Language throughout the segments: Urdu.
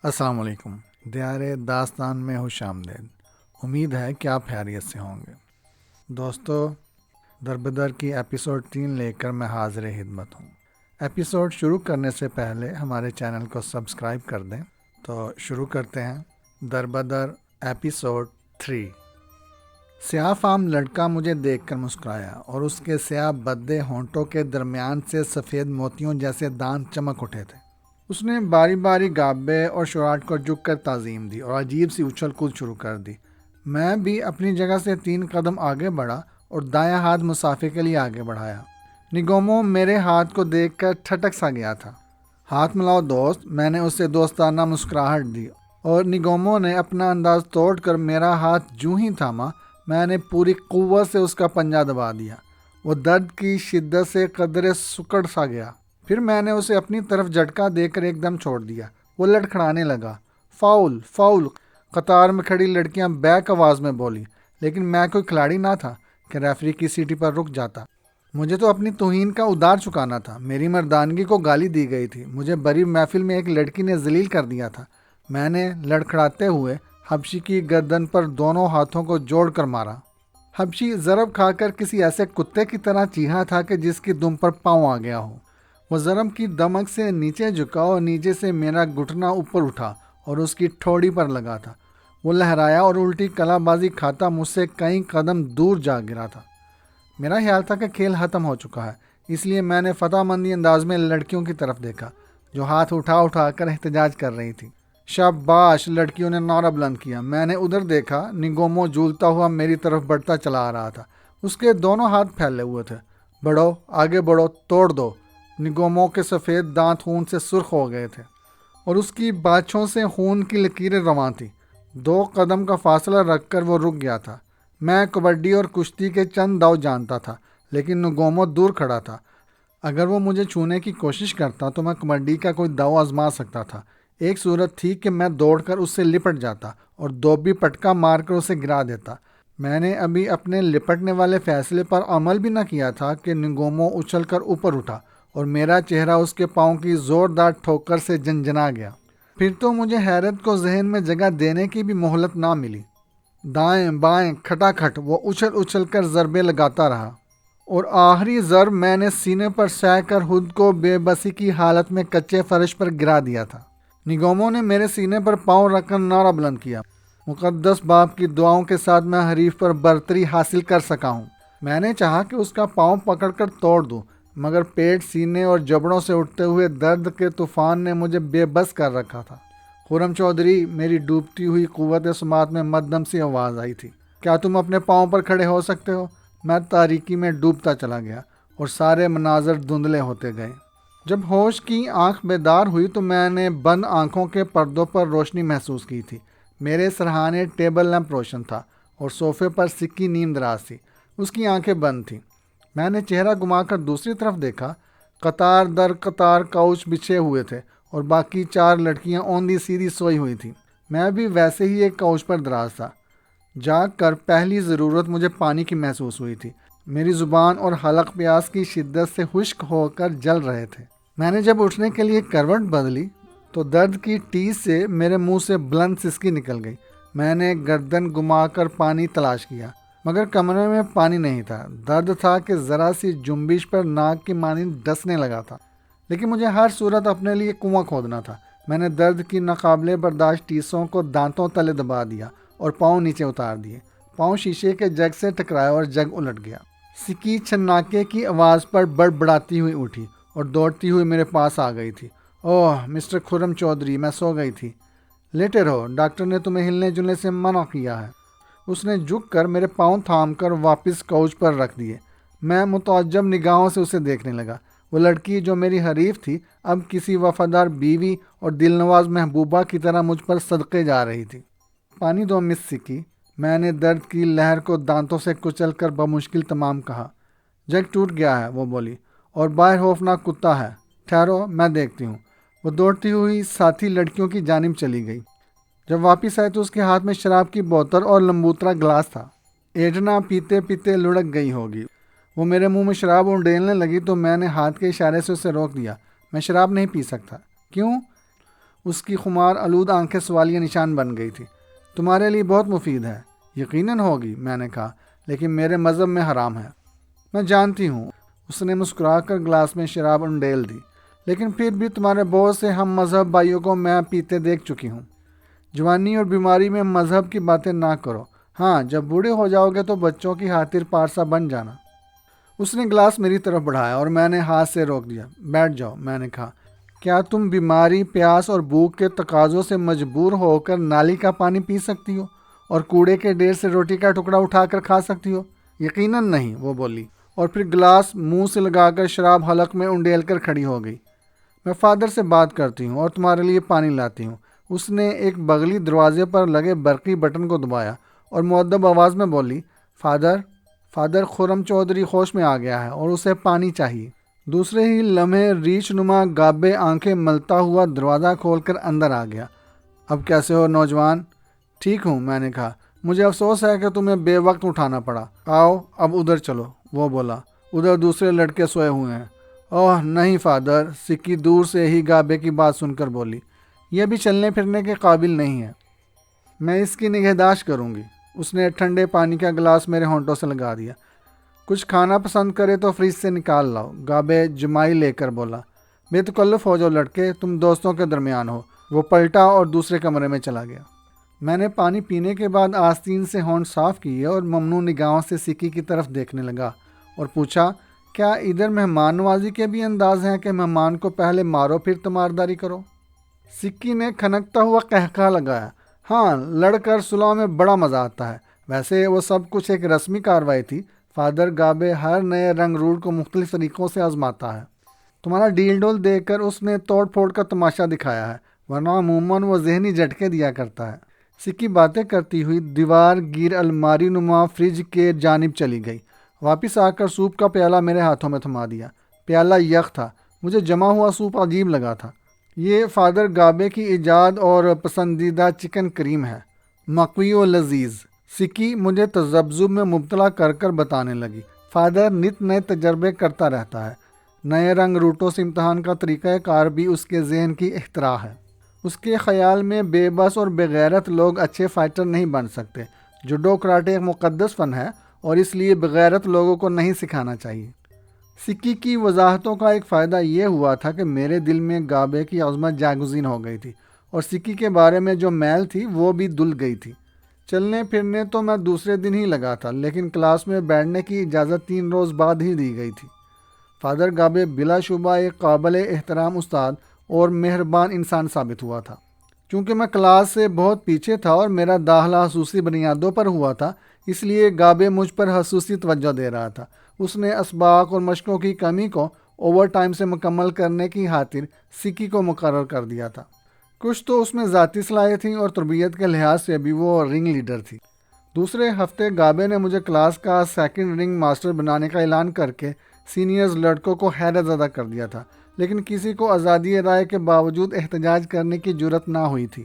السلام علیکم، دیار داستان میں خوش آمدید۔ امید ہے کہ آپ خیریت سے ہوں گے۔ دوستو، دربدر کی ایپیسوڈ 3 لے کر میں حاضر خدمت ہوں۔ ایپیسوڈ شروع کرنے سے پہلے ہمارے چینل کو سبسکرائب کر دیں۔ تو شروع کرتے ہیں۔ دربدر ایپیسوڈ 3۔ سیاہ فام لڑکا مجھے دیکھ کر مسکرایا اور اس کے سیاہ بدے ہونٹوں کے درمیان سے سفید موتیوں جیسے دانت چمک اٹھے تھے۔ اس نے باری باری گابے اور شراٹ کو جھک کر تعظیم دی اور عجیب سی اچھل کود شروع کر دی۔ میں بھی اپنی جگہ سے 3 قدم آگے بڑھا اور دایاں ہاتھ مسافے کے لیے آگے بڑھایا۔ نگومو میرے ہاتھ کو دیکھ کر ٹھٹک سا گیا تھا۔ ہاتھ ملاؤ دوست، میں نے اسے دوستانہ مسکراہٹ دی اور نگومو نے اپنا انداز توڑ کر میرا ہاتھ جوں ہی تھاما، میں نے پوری قوت سے اس کا پنجہ دبا دیا۔ وہ درد کی شدت سے قدرے سکڑ سا گیا۔ پھر میں نے اسے اپنی طرف جھٹکا دے کر ایک دم چھوڑ دیا۔ وہ لڑکھڑانے لگا۔ فاؤل، فاؤل، قطار میں کھڑی لڑکیاں بیک آواز میں بولی، لیکن میں کوئی کھلاڑی نہ تھا کہ ریفری کی سیٹی پر رک جاتا۔ مجھے تو اپنی توہین کا ادار چکانا تھا۔ میری مردانگی کو گالی دی گئی تھی۔ مجھے بری محفل میں ایک لڑکی نے ذلیل کر دیا تھا۔ میں نے لڑکھڑاتے ہوئے حبشی کی گردن پر دونوں ہاتھوں کو جوڑ کر مارا۔ حبشی ضرب کھا کر کسی ایسے کتے کی طرح چیخا تھا کہ جس کی دم پر پاؤں آ گیا ہو۔ وہ ضرب کی دمک سے نیچے جھکا اور نیچے سے میرا گھٹنا اوپر اٹھا اور اس کی ٹھوڑی پر لگا تھا۔ وہ لہرایا اور الٹی کلا بازی کھاتا مجھ سے کئی قدم دور جا گرا تھا۔ میرا خیال تھا کہ کھیل ختم ہو چکا ہے، اس لیے میں نے فتح مندی انداز میں لڑکیوں کی طرف دیکھا جو ہاتھ اٹھا اٹھا کر احتجاج کر رہی تھی۔ شاباش، لڑکیوں نے نعرہ بلند کیا۔ میں نے ادھر دیکھا، نگومو جھولتا ہوا میری طرف بڑھتا چلا آ رہا تھا۔ اس کے دونوں ہاتھ پھیلے ہوئے تھے۔ بڑھو، آگے بڑھو، توڑ دو۔ نگومو کے سفید دانت خون سے سرخ ہو گئے تھے اور اس کی باچھوں سے خون کی لکیریں رواں تھیں۔ 2 قدم کا فاصلہ رکھ کر وہ رک گیا تھا۔ میں کبڈی اور کشتی کے چند داؤ جانتا تھا، لیکن نگومو دور کھڑا تھا۔ اگر وہ مجھے چھونے کی کوشش کرتا تو میں کبڈی کا کوئی داؤ آزما سکتا تھا۔ ایک صورت تھی کہ میں دوڑ کر اس سے لپٹ جاتا اور دوبی پٹکا مار کر اسے گرا دیتا۔ میں نے ابھی اپنے لپٹنے والے فیصلے پر عمل بھی نہ کیا تھا کہ نگومو اچھل کر اوپر اٹھا اور میرا چہرہ اس کے پاؤں کی زوردار ٹھوکر سے جنجنا گیا۔ پھر تو مجھے حیرت کو ذہن میں جگہ دینے کی بھی مہلت نہ ملی۔ دائیں بائیں کھٹا کھٹ وہ اچھل اچھل کر ضربے لگاتا رہا اور آخری ضرب میں نے سینے پر سہ کر خود کو بے بسی کی حالت میں کچے فرش پر گرا دیا تھا۔ نگومو نے میرے سینے پر پاؤں رکھ کر نعرہ بلند کیا۔ مقدس باپ کی دعاؤں کے ساتھ میں حریف پر برتری حاصل کر سکا ہوں۔ میں نے چاہا کہ اس کا پاؤں پکڑ کر توڑ دوں، مگر پیٹ، سینے اور جبڑوں سے اٹھتے ہوئے درد کے طوفان نے مجھے بے بس کر رکھا تھا۔ خرم چودھری، میری ڈوبتی ہوئی قوت سماعت میں مدھم سی آواز آئی تھی، کیا تم اپنے پاؤں پر کھڑے ہو سکتے ہو؟ میں تاریکی میں ڈوبتا چلا گیا اور سارے مناظر دھندلے ہوتے گئے۔ جب ہوش کی آنکھ بیدار ہوئی تو میں نے بند آنکھوں کے پردوں پر روشنی محسوس کی تھی۔ میرے سرہانے ٹیبل لیمپ روشن تھا اور صوفے پر سکی نیم دراز تھی۔ اس کی آنکھیں بند تھیں۔ میں نے چہرہ گھما کر دوسری طرف دیکھا۔ قطار در قطار کاؤچ بچھے ہوئے تھے اور باقی 4 لڑکیاں اوندھی سیدھی سوئی ہوئی تھیں۔ میں بھی ویسے ہی ایک کاؤچ پر دراز تھا۔ جاگ کر پہلی ضرورت مجھے پانی کی محسوس ہوئی تھی۔ میری زبان اور حلق پیاس کی شدت سے خشک ہو کر جل رہے تھے۔ میں نے جب اٹھنے کے لیے کروٹ بدلی تو درد کی ٹیس سے میرے منہ سے بلند سسکی نکل گئی۔ میں نے گردن گھما کر پانی تلاش کیا، مگر کمرے میں پانی نہیں تھا۔ درد تھا کہ ذرا سی جنبش پر ناک کی مانند ڈسنے لگا تھا، لیکن مجھے ہر صورت اپنے لیے کنواں کھودنا تھا۔ میں نے درد کی ناقابل برداشت ٹیسوں کو دانتوں تلے دبا دیا اور پاؤں نیچے اتار دیے۔ پاؤں شیشے کے جگ سے ٹکرایا اور جگ الٹ گیا۔ سکی چھناکے کی آواز پر بڑبڑاتی ہوئی اٹھی اور دوڑتی ہوئی میرے پاس آ گئی تھی۔ اوہ مسٹر خرم چودھری، میں سو گئی تھی۔ لیٹے رہو، ڈاکٹر نے تمہیں ہلنے جلنے سے منع کیا ہے۔ اس نے جھک کر میرے پاؤں تھام کر واپس کاؤچ پر رکھ دیے۔ میں متعجب نگاہوں سے اسے دیکھنے لگا۔ وہ لڑکی جو میری حریف تھی اب کسی وفادار بیوی اور دلنواز محبوبہ کی طرح مجھ پر صدقے جا رہی تھی۔ پانی دو مس سکی، میں نے درد کی لہر کو دانتوں سے کچل کر بمشکل تمام کہا۔ جگ ٹوٹ گیا ہے، وہ بولی، اور باہر خوفناک کتا ہے۔ ٹھہرو، میں دیکھتی ہوں۔ وہ دوڑتی ہوئی ساتھی لڑکیوں کی جانب چلی گئی۔ جب واپس آئے تو اس کے ہاتھ میں شراب کی بوتل اور لمبوترا گلاس تھا۔ ایڈنا پیتے پیتے لڑک گئی ہوگی۔ وہ میرے منہ میں شراب انڈیلنے لگی تو میں نے ہاتھ کے اشارے سے اسے روک دیا۔ میں شراب نہیں پی سکتا۔ کیوں؟ اس کی خمار آلود آنکھیں سوالیہ نشان بن گئی تھی۔ تمہارے لیے بہت مفید ہے۔ یقیناً ہوگی، میں نے کہا، لیکن میرے مذہب میں حرام ہے۔ میں جانتی ہوں۔ اس نے مسکرا کر گلاس میں شراب انڈیل دی۔ لیکن پھر بھی تمہارے بہت سے ہم مذہب بھائیوں کو میں پیتے دیکھ چکی ہوں۔ جوانی اور بیماری میں مذہب کی باتیں نہ کرو۔ ہاں، جب بوڑھے ہو جاؤ گے تو بچوں کی خاطر پارسا بن جانا۔ اس نے گلاس میری طرف بڑھایا اور میں نے ہاتھ سے روک دیا۔ بیٹھ جاؤ، میں نے کہا۔ کیا تم بیماری، پیاس اور بھوک کے تقاضوں سے مجبور ہو کر نالی کا پانی پی سکتی ہو اور کوڑے کے ڈھیر سے روٹی کا ٹکڑا اٹھا کر کھا سکتی ہو؟ یقیناً نہیں، وہ بولی، اور پھر گلاس منہ سے لگا کر شراب حلق میں انڈیل کر کھڑی ہو گئی۔ میں فادر سے بات کرتی ہوں اور تمہارے لیے پانی لاتی ہوں۔ اس نے ایک بغلی دروازے پر لگے برقی بٹن کو دبایا اور مؤدب آواز میں بولی، فادر خرم چودھری ہوش میں آ گیا ہے اور اسے پانی چاہیے۔ دوسرے ہی لمحے ریچھ نما گابے آنکھیں ملتا ہوا دروازہ کھول کر اندر آ گیا۔ اب کیسے ہو نوجوان؟ ٹھیک ہوں، میں نے کہا۔ مجھے افسوس ہے کہ تمہیں بے وقت اٹھانا پڑا۔ آؤ اب ادھر چلو، وہ بولا۔ ادھر دوسرے لڑکے سوئے ہوئے ہیں۔ اوہ نہیں فادر، سکی دور سے ہی گابے کی بات سن کر بولی، یہ بھی چلنے پھرنے کے قابل نہیں ہے۔ میں اس کی نگہداشت کروں گی۔ اس نے ٹھنڈے پانی کا گلاس میرے ہونٹوں سے لگا دیا۔ کچھ کھانا پسند کرے تو فریج سے نکال لاؤ، گابے جمائی لے کر بولا۔ بے تکلف ہو جاؤ لڑکے، تم دوستوں کے درمیان ہو۔ وہ پلٹا اور دوسرے کمرے میں چلا گیا۔ میں نے پانی پینے کے بعد آستین سے ہونٹ صاف کیے اور ممنوع نگاہوں سے سکی کی طرف دیکھنے لگا اور پوچھا، کیا ادھر مہمان نوازی کے بھی انداز ہیں کہ مہمان کو پہلے مارو پھر تمارداری کرو؟ سکی نے کھنکتا ہوا قہقہہ لگایا۔ ہاں، لڑ کر صلح میں بڑا مزہ آتا ہے۔ ویسے وہ سب کچھ ایک رسمی کارروائی تھی۔ فادر گابے ہر نئے رنگ روٹ کو مختلف طریقوں سے آزماتا ہے۔ تمہارا ڈیل ڈول دیکھ کر اس نے توڑ پھوڑ کا تماشا دکھایا ہے، ورنہ عموماً وہ ذہنی جھٹکے دیا کرتا ہے۔ سکی باتیں کرتی ہوئی دیوار گیر الماری نما فریج کے جانب چلی گئی۔ واپس آ کر سوپ کا پیالہ میرے ہاتھوں میں تھما دیا۔ پیالہ یخ تھا۔ مجھے جمع ہوا سوپ عجیب لگا تھا۔ یہ فادر گابے کی ایجاد اور پسندیدہ چکن کریم ہے، مقوی و لذیذ۔ سکی مجھے تذبذب میں مبتلا کر کر بتانے لگی۔ فادر نت نئے تجربے کرتا رہتا ہے۔ نئے رنگ روٹوں سے امتحان کا طریقہ کار بھی اس کے ذہن کی اختراع ہے۔ اس کے خیال میں بے بس اور بغیرت لوگ اچھے فائٹر نہیں بن سکتے۔ جوڈو کراٹے ایک مقدس فن ہے اور اس لیے بغیرت لوگوں کو نہیں سکھانا چاہیے۔ سکی کی وضاحتوں کا ایک فائدہ یہ ہوا تھا کہ میرے دل میں گابے کی عظمت جاگزین ہو گئی تھی اور سکی کے بارے میں جو میل تھی وہ بھی دھل گئی تھی۔ چلنے پھرنے تو میں دوسرے دن ہی لگا تھا، لیکن کلاس میں بیٹھنے کی اجازت 3 روز بعد ہی دی گئی تھی۔ فادر گابے بلا شبہ ایک قابل احترام استاد اور مہربان انسان ثابت ہوا تھا۔ چونکہ میں کلاس سے بہت پیچھے تھا اور میرا داخلہ خصوصی بنیادوں پر ہوا تھا، اس لیے گابے مجھ پر خصوصی توجہ دے رہا تھا۔ اس نے اسباق اور مشقوں کی کمی کو اوور ٹائم سے مکمل کرنے کی خاطر سکی کو مقرر کر دیا تھا۔ کچھ تو اس میں ذاتی صلاحیت تھیں اور تربیت کے لحاظ سے بھی وہ رنگ لیڈر تھی۔ دوسرے ہفتے گابے نے مجھے کلاس کا سیکنڈ رنگ ماسٹر بنانے کا اعلان کر کے سینئرز لڑکوں کو حیرت زدہ کر دیا تھا، لیکن کسی کو آزادی رائے کے باوجود احتجاج کرنے کی جرت نہ ہوئی تھی،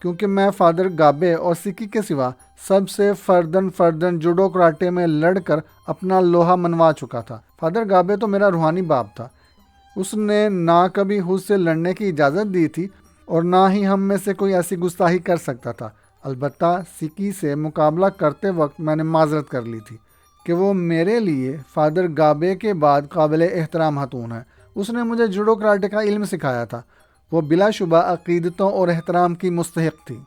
کیونکہ میں فادر گابے اور سکی کے سوا سب سے فردن جوڈو کراٹے میں لڑ کر اپنا لوہا منوا چکا تھا۔ فادر گابے تو میرا روحانی باپ تھا۔ اس نے نہ کبھی خود سے لڑنے کی اجازت دی تھی اور نہ ہی ہم میں سے کوئی ایسی گستاخی کر سکتا تھا۔ البتہ سکی سے مقابلہ کرتے وقت میں نے معذرت کر لی تھی کہ وہ میرے لیے فادر گابے کے بعد قابل احترام خاتون ہے۔ اس نے مجھے جوڈو کراٹے کا علم سکھایا تھا۔ وہ بلا شبہ عقیدتوں اور احترام کی مستحق تھی۔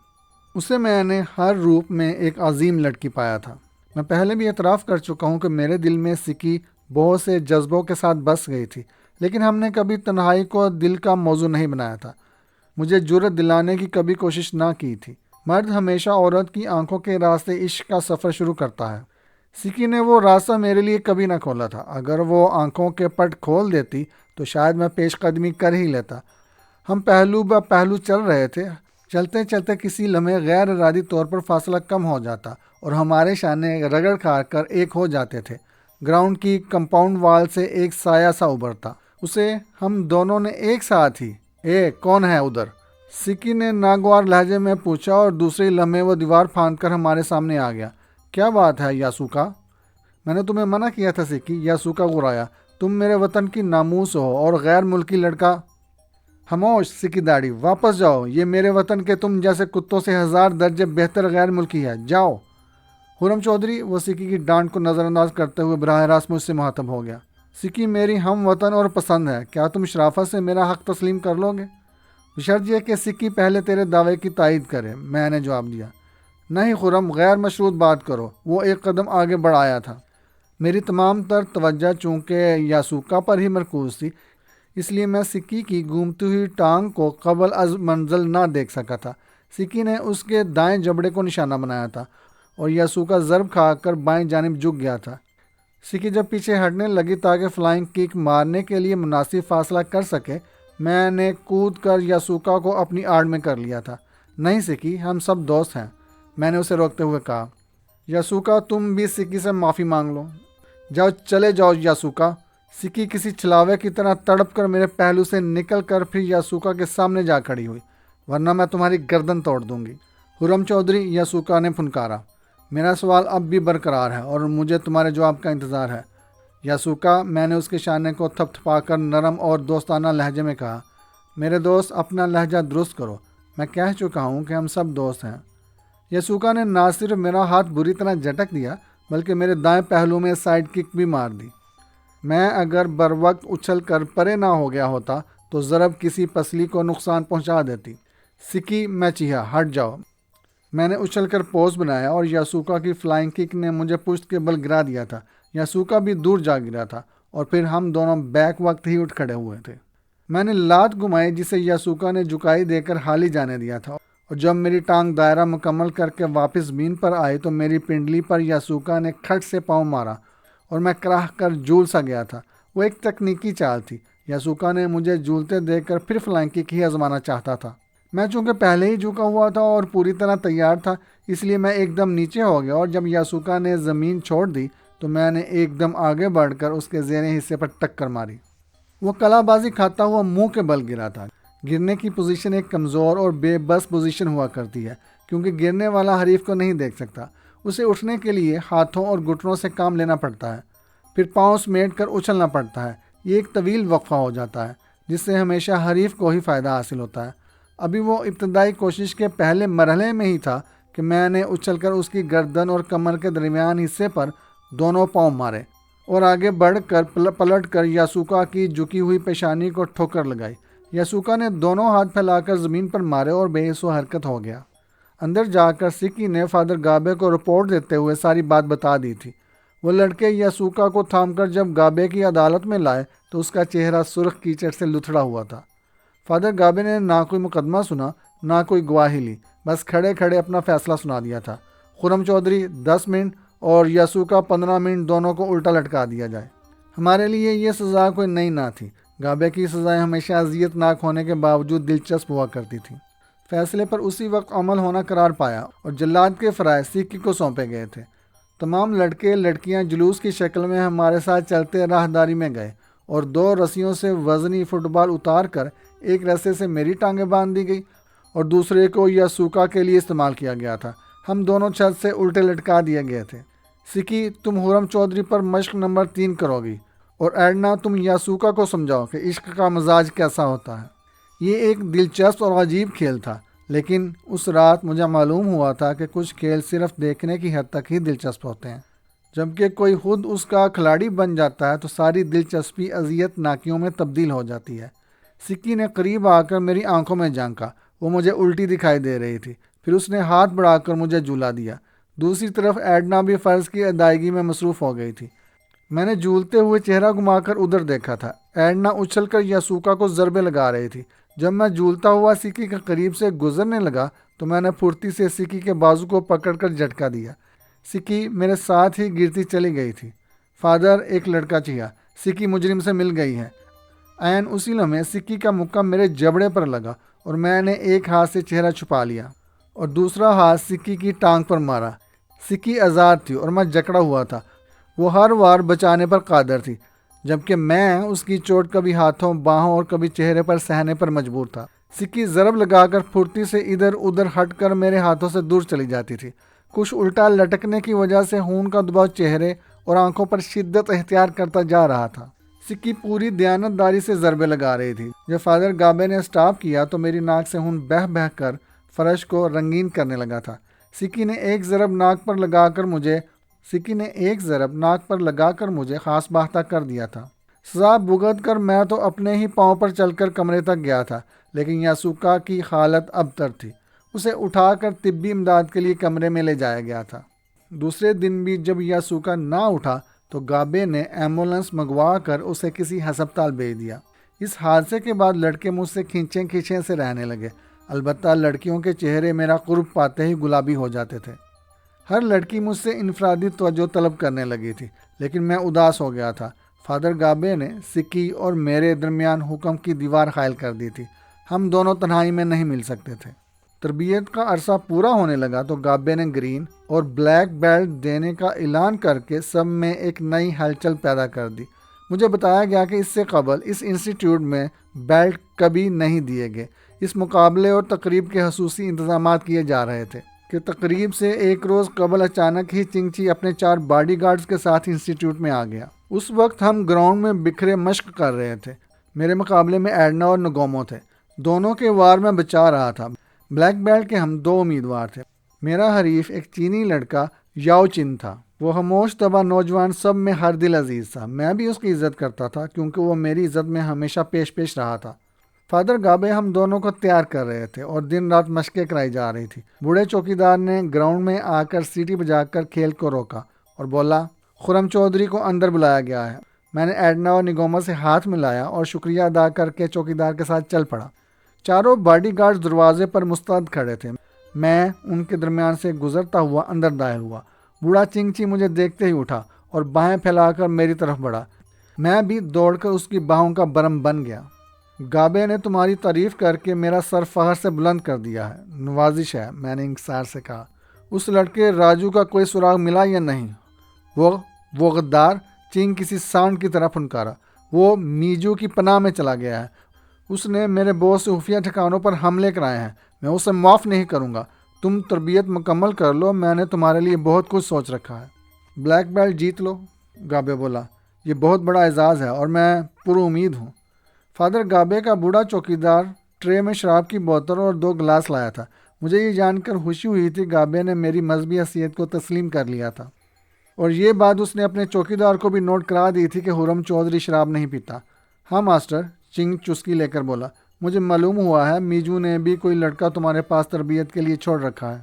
اسے میں نے ہر روپ میں ایک عظیم لڑکی پایا تھا۔ میں پہلے بھی اعتراف کر چکا ہوں کہ میرے دل میں سکی بہت سے جذبوں کے ساتھ بس گئی تھی، لیکن ہم نے کبھی تنہائی کو دل کا موضوع نہیں بنایا تھا۔ مجھے جرأت دلانے کی کبھی کوشش نہ کی تھی۔ مرد ہمیشہ عورت کی آنکھوں کے راستے عشق کا سفر شروع کرتا ہے۔ سکی نے وہ راستہ میرے لیے کبھی نہ کھولا تھا۔ اگر وہ آنکھوں کے پٹ کھول دیتی تو شاید میں پیش قدمی کر ہی لیتا۔ ہم پہلو بہ پہلو چل رہے تھے۔ چلتے چلتے کسی لمحے غیر ارادی طور پر فاصلہ کم ہو جاتا اور ہمارے شانے رگڑ کھا کر ایک ہو جاتے تھے۔ گراؤنڈ کی کمپاؤنڈ وال سے ایک سایہ سا ابھرتا۔ اسے ہم دونوں نے ایک ساتھ ہی کون ہے ادھر؟ سکی نے ناگوار لہجے میں پوچھا اور دوسری لمحے وہ دیوار پھاند کر ہمارے سامنے آ گیا۔ کیا بات ہے یاسوکا؟ میں نے تمہیں منع کیا تھا سکی، یاسوکا غرایا، تم میرے وطن کی ناموس ہو اور غیر ملکی لڑکا۔ خاموش سکی داڑھی، واپس جاؤ، یہ میرے وطن کے تم جیسے کتوں سے 1000 درجے بہتر غیر ملکی ہے، جاؤ۔ خرم چودھری وہ سکی کی ڈانٹ کو نظر انداز کرتے ہوئے براہ راست مجھ سے مخاطب ہو گیا۔ سکی میری ہم وطن اور پسند ہے، کیا تم شرافت سے میرا حق تسلیم کر لو گے؟ بشرط یہ کہ سکی پہلے تیرے دعوے کی تائید کرے۔ میں نے جواب دیا، نہیں خرم، غیر مشروط بات کرو۔ وہ ایک قدم آگے بڑھایا تھا۔ میری تمام تر توجہ چونکہ یاسوکا پر ہی مرکوز تھی، اس لیے میں سکی کی گھومتی ہوئی ٹانگ کو قبل از منزل نہ دیکھ سکا تھا۔ سکی نے اس کے دائیں جبڑے کو نشانہ بنایا تھا اور یاسوکا ضرب کھا کر بائیں جانب جھک گیا تھا۔ سکی جب پیچھے ہٹنے لگی تاکہ فلائنگ کک مارنے کے لیے مناسب فاصلہ کر سکے، میں نے کود کر یاسوکا کو اپنی آڑ میں کر لیا تھا۔ نہیں سکی، ہم سب دوست ہیں، میں نے اسے روکتے ہوئے کہا۔ یاسوکا تم بھی سکی سے معافی مانگ لو۔ جاؤ، چلے جاؤ یاسوکا۔ سکی کسی چھلاوے کی طرح تڑپ کر میرے پہلو سے نکل کر پھر یاسوکا کے سامنے جا کھڑی ہوئی، ورنہ میں تمہاری گردن توڑ دوں گی۔ خرم چودھری، یاسوکا نے پھنکارا، میرا سوال اب بھی برقرار ہے اور مجھے تمہارے جواب کا انتظار ہے۔ یاسوکا، میں نے اس کے شانے کو تھپ تھپا کر نرم اور دوستانہ لہجے میں کہا، میرے دوست اپنا لہجہ درست کرو، میں کہہ چکا ہوں کہ ہم سب دوست ہیں۔ یاسوکا نے نہ صرف میرا ہاتھ بری طرح جھٹک دیا بلکہ میرے دائیں پہلو میں سائیڈ کک بھی مار دی۔ میں اگر بر وقت اچھل کر پرے نہ ہو گیا ہوتا تو ضرب کسی پسلی کو نقصان پہنچا دیتی۔ سکی، میں چیخا، ہٹ جاؤ۔ میں نے اچھل کر پوز بنایا اور یاسوکا کی فلائنگ کک نے مجھے پشت کے بل گرا دیا تھا۔ یاسوکا بھی دور جا گرا تھا اور پھر ہم دونوں بیک وقت ہی اٹھ کھڑے ہوئے تھے۔ میں نے لات گھمائی جسے یاسوکا نے جھکائی دے کر حالی جانے دیا تھا، اور جب میری ٹانگ دائرہ مکمل کر کے واپس زمین پر آئی تو میری پنڈلی پر یاسوکا نے کھٹ سے پاؤں مارا اور میں کراہ کر جھول سا گیا تھا۔ وہ ایک تکنیکی چال تھی۔ یاسوکا نے مجھے جھولتے دیکھ کر پھر فلائنگ کک ہی آزمانا چاہتا تھا۔ میں چونکہ پہلے ہی جھکا ہوا تھا اور پوری طرح تیار تھا، اس لیے میں ایک دم نیچے ہو گیا، اور جب یاسوکا نے زمین چھوڑ دی تو میں نے ایک دم آگے بڑھ کر اس کے زیریں حصے پر ٹکر ماری۔ وہ کلا بازی کھاتا ہوا منہ کے بل گرا تھا۔ گرنے کی پوزیشن ایک کمزور اور بے بس پوزیشن ہوا کرتی ہے، کیونکہ گرنے والا حریف کو نہیں دیکھ سکتا۔ اسے اٹھنے کے لیے ہاتھوں اور گھٹنوں سے کام لینا پڑتا ہے، پھر پاؤں سمیٹ کر اچھلنا پڑتا ہے۔ یہ ایک طویل وقفہ ہو جاتا ہے جس سے ہمیشہ حریف کو ہی فائدہ حاصل ہوتا ہے۔ ابھی وہ ابتدائی کوشش کے پہلے مرحلے میں ہی تھا کہ میں نے اچھل کر اس کی گردن اور کمر کے درمیان حصے پر دونوں پاؤں مارے اور آگے بڑھ کر پلٹ کر یاسوکا کی جھکی ہوئی پیشانی کو ٹھوکر لگائی۔ یاسوکا نے دونوں ہاتھ پھیلا کر زمین پر مارے اور بے حس و حرکت ہو گیا۔ اندر جا کر سکی نے فادر گابے کو رپورٹ دیتے ہوئے ساری بات بتا دی تھی۔ وہ لڑکے یاسوکا کو تھام کر جب گابے کی عدالت میں لائے تو اس کا چہرہ سرخ کیچڑ سے لتھڑا ہوا تھا۔ فادر گابے نے نہ کوئی مقدمہ سنا، نہ کوئی گواہی لی، بس کھڑے کھڑے اپنا فیصلہ سنا دیا تھا۔ خرم چودھری 10 منٹ اور یاسوکا 15 منٹ دونوں کو الٹا لٹکا دیا جائے۔ ہمارے لیے یہ سزا کوئی نئی نہ تھی۔ گابے کی سزائیں ہمیشہ اذیت ناک ہونے کے باوجود دلچسپ ہوا کرتی تھیں۔ فیصلے پر اسی وقت عمل ہونا قرار پایا اور جلاد کے فرائض سکی کو سونپے گئے تھے۔ تمام لڑکے لڑکیاں جلوس کی شکل میں ہمارے ساتھ چلتے راہداری میں گئے اور 2 رسیوں سے وزنی فٹ بال اتار کر ایک رسے سے میری ٹانگیں باندھ دی گئی اور دوسرے کو یاسوکا کے لیے استعمال کیا گیا تھا۔ ہم دونوں چھت سے الٹے لٹکا دیے گئے تھے۔ سکی، تم خرم چودھری پر مشق نمبر 3 کرو گی، اور ایڈنا تم یاسوکا کو سمجھاؤ کہ عشق کا مزاج کیسا ہوتا ہے۔ یہ ایک دلچسپ اور عجیب کھیل تھا، لیکن اس رات مجھے معلوم ہوا تھا کہ کچھ کھیل صرف دیکھنے کی حد تک ہی دلچسپ ہوتے ہیں، جبکہ کوئی خود اس کا کھلاڑی بن جاتا ہے تو ساری دلچسپی اذیت ناکیوں میں تبدیل ہو جاتی ہے۔ سکی نے قریب آ کر میری آنکھوں میں جھانکا۔ وہ مجھے الٹی دکھائی دے رہی تھی۔ پھر اس نے ہاتھ بڑھا کر مجھے جھولا دیا۔ دوسری طرف ایڈنا بھی فرض کی ادائیگی میں مصروف ہو گئی تھی۔ میں نے جھولتے ہوئے چہرہ گھما کر ادھر دیکھا تھا۔ ایڈنا اچھل کر یاسوکا کو ضربے لگا رہی تھی۔ جب میں جھولتا ہوا سکی کے قریب سے گزرنے لگا تو میں نے پھرتی سے سکی کے بازو کو پکڑ کر جھٹکا دیا۔ سکی میرے ساتھ ہی گرتی چلی گئی تھی۔ فادر، ایک لڑکا چیخا، سکی مجرم سے مل گئی ہے۔ عین اسی لمحے سکی کا مکہ میرے جبڑے پر لگا اور میں نے ایک ہاتھ سے چہرہ چھپا لیا اور دوسرا ہاتھ سکی کی ٹانگ پر مارا۔ سکی آزاد تھی اور میں جکڑا ہوا تھا۔ وہ ہر وار بچانے پر قادر تھی، جبکہ میں اس کی چوٹ کبھی ہاتھوں، باہوں اور کبھی چہرے پر سہنے پر مجبور تھا۔ سکی ضرب لگا کر پھرتی سے ادھر ادھر ہٹ کر میرے ہاتھوں سے دور چلی جاتی تھی۔ کچھ الٹا لٹکنے کی وجہ سے خون کا دباؤ چہرے اور آنکھوں پر شدت اختیار کرتا جا رہا تھا۔ سکی پوری دیانتداری سے ضربے لگا رہی تھی۔ جب فادر گابے نے سٹاپ کیا تو میری ناک سے خون بہہ بہہ کر فرش کو رنگین کرنے لگا تھا۔ سکی نے ایک ضرب ناک پر لگا کر مجھے خاص باختہ کر دیا تھا۔ سزا بھگت کر میں تو اپنے ہی پاؤں پر چل کر کمرے تک گیا تھا، لیکن یاسوکا کی حالت ابتر تھی۔ اسے اٹھا کر طبی امداد کے لیے کمرے میں لے جایا گیا تھا۔ دوسرے دن بھی جب یاسوکا نہ اٹھا تو گابے نے ایمبولینس منگوا کر اسے کسی ہسپتال بھیج دیا۔ اس حادثے کے بعد لڑکے مجھ سے کھینچے سے رہنے لگے، البتہ لڑکیوں کے چہرے میرا قرب پاتے ہی گلابی ہو جاتے تھے۔ ہر لڑکی مجھ سے انفرادی توجہ طلب کرنے لگی تھی، لیکن میں اداس ہو گیا تھا۔ فادر گابے نے سکی اور میرے درمیان حکم کی دیوار قائل کر دی تھی۔ ہم دونوں تنہائی میں نہیں مل سکتے تھے۔ تربیت کا عرصہ پورا ہونے لگا تو گابے نے گرین اور بلیک بیلٹ دینے کا اعلان کر کے سب میں ایک نئی ہلچل پیدا کر دی۔ مجھے بتایا گیا کہ اس سے قبل اس انسٹیٹیوٹ میں بیلٹ کبھی نہیں دیے گئے۔ اس مقابلے اور تقریب کے خصوصی انتظامات کیے جا رہے تھے کہ تقریب سے ایک روز قبل اچانک ہی چنگچی اپنے 4 باڈی گارڈز کے ساتھ انسٹیٹیوٹ میں آ گیا۔ اس وقت ہم گراؤنڈ میں بکھرے مشق کر رہے تھے۔ میرے مقابلے میں ایڈنا اور نگومو تھے۔ دونوں کے وار میں بچا رہا تھا۔ بلیک بیلٹ کے ہم 2 امیدوار تھے۔ میرا حریف ایک چینی لڑکا یاؤ چن تھا۔ وہ خاموش طبع نوجوان سب میں ہر دل عزیز تھا۔ میں بھی اس کی عزت کرتا تھا کیونکہ وہ میری عزت میں ہمیشہ پیش رہا تھا۔ فادر گابے ہم دونوں کو تیار کر رہے تھے اور دن رات مشقیں کرائی جا رہی تھی۔ بوڑھے چوکیدار نے گراؤنڈ میں آ کر سیٹی بجا کر کھیل کو روکا اور بولا، خرم چودھری کو اندر بلایا گیا ہے۔ میں نے ایڈنا اور نگوما سے ہاتھ ملایا اور شکریہ ادا کر کے چوکیدار کے ساتھ چل پڑا۔ 4 باڈی گارڈز دروازے پر مستعد کھڑے تھے۔ میں ان کے درمیان سے گزرتا ہوا اندر داخل ہوا۔ بوڑھا چنگچی مجھے دیکھتے ہی اٹھا اور باہیں پھیلا کر میری طرف بڑھا۔ میں بھی دوڑ کر اس کی باہوں کا برم بن گیا۔ گابے نے تمہاری تعریف کر کے میرا سر فخر سے بلند کر دیا ہے۔ نوازش ہے، میں نے انکسار سے کہا۔ اس لڑکے راجو کا کوئی سراغ ملا یا نہیں؟ وہ غدار، چنگ کسی سانڈ کی طرح پھنکارا۔ وہ میجو کی پناہ میں چلا گیا ہے۔ اس نے میرے بہت سے خفیہ ٹھکانوں پر حملے کرائے ہیں۔ میں اسے معاف نہیں کروں گا۔ تم تربیت مکمل کر لو، میں نے تمہارے لیے بہت کچھ سوچ رکھا ہے۔ بلیک بیلٹ جیت لو، گابے بولا۔ یہ بہت بڑا اعزاز ہے اور میں پر امید ہوں۔ فادر گابے کا بوڑھا چوکیدار ٹرے میں شراب کی بوتل اور 2 گلاس لایا تھا۔ مجھے یہ جان کر خوشی ہوئی تھی گابے نے میری مذہبی حیثیت کو تسلیم کر لیا تھا، اور یہ بات اس نے اپنے چوکیدار کو بھی نوٹ کرا دی تھی کہ خرم چودھری شراب نہیں پیتا۔ ہاں ماسٹر، چنگ چسکی لے کر بولا۔ مجھے معلوم ہوا ہے میجو نے بھی کوئی لڑکا تمہارے پاس تربیت کے لیے چھوڑ رکھا ہے۔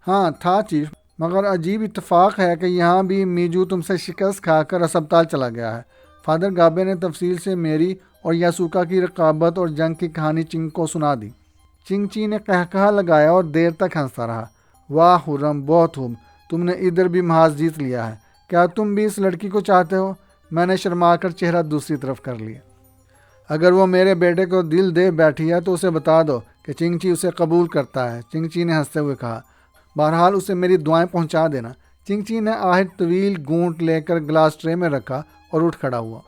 ہاں تھا چیف، مگر عجیب اتفاق ہے کہ یہاں بھی میجو تم سے شکست کھا کر ہسپتال چلا گیا ہے۔ فادر گابے نے تفصیل سے میری اور یاسوکا کی رقابت اور جنگ کی کہانی چنگ کو سنا دی۔ چنگچی نے قہقہا لگایا اور دیر تک ہنستا رہا۔ واہ خرم، بہت خوب، تم نے ادھر بھی محاذ جیت لیا ہے۔ کیا تم بھی اس لڑکی کو چاہتے ہو؟ میں نے شرما کر چہرہ دوسری طرف کر لیا۔ اگر وہ میرے بیٹے کو دل دے بیٹھی ہے تو اسے بتا دو کہ چنگچی اسے قبول کرتا ہے، چنگچی نے ہنستے ہوئے کہا۔ بہرحال اسے میری دعائیں پہنچا دینا۔ چنگچی نے آہٹ طویل گھونٹ لے کر گلاس ٹرے میں رکھا اور اٹھ کھڑا ہوا۔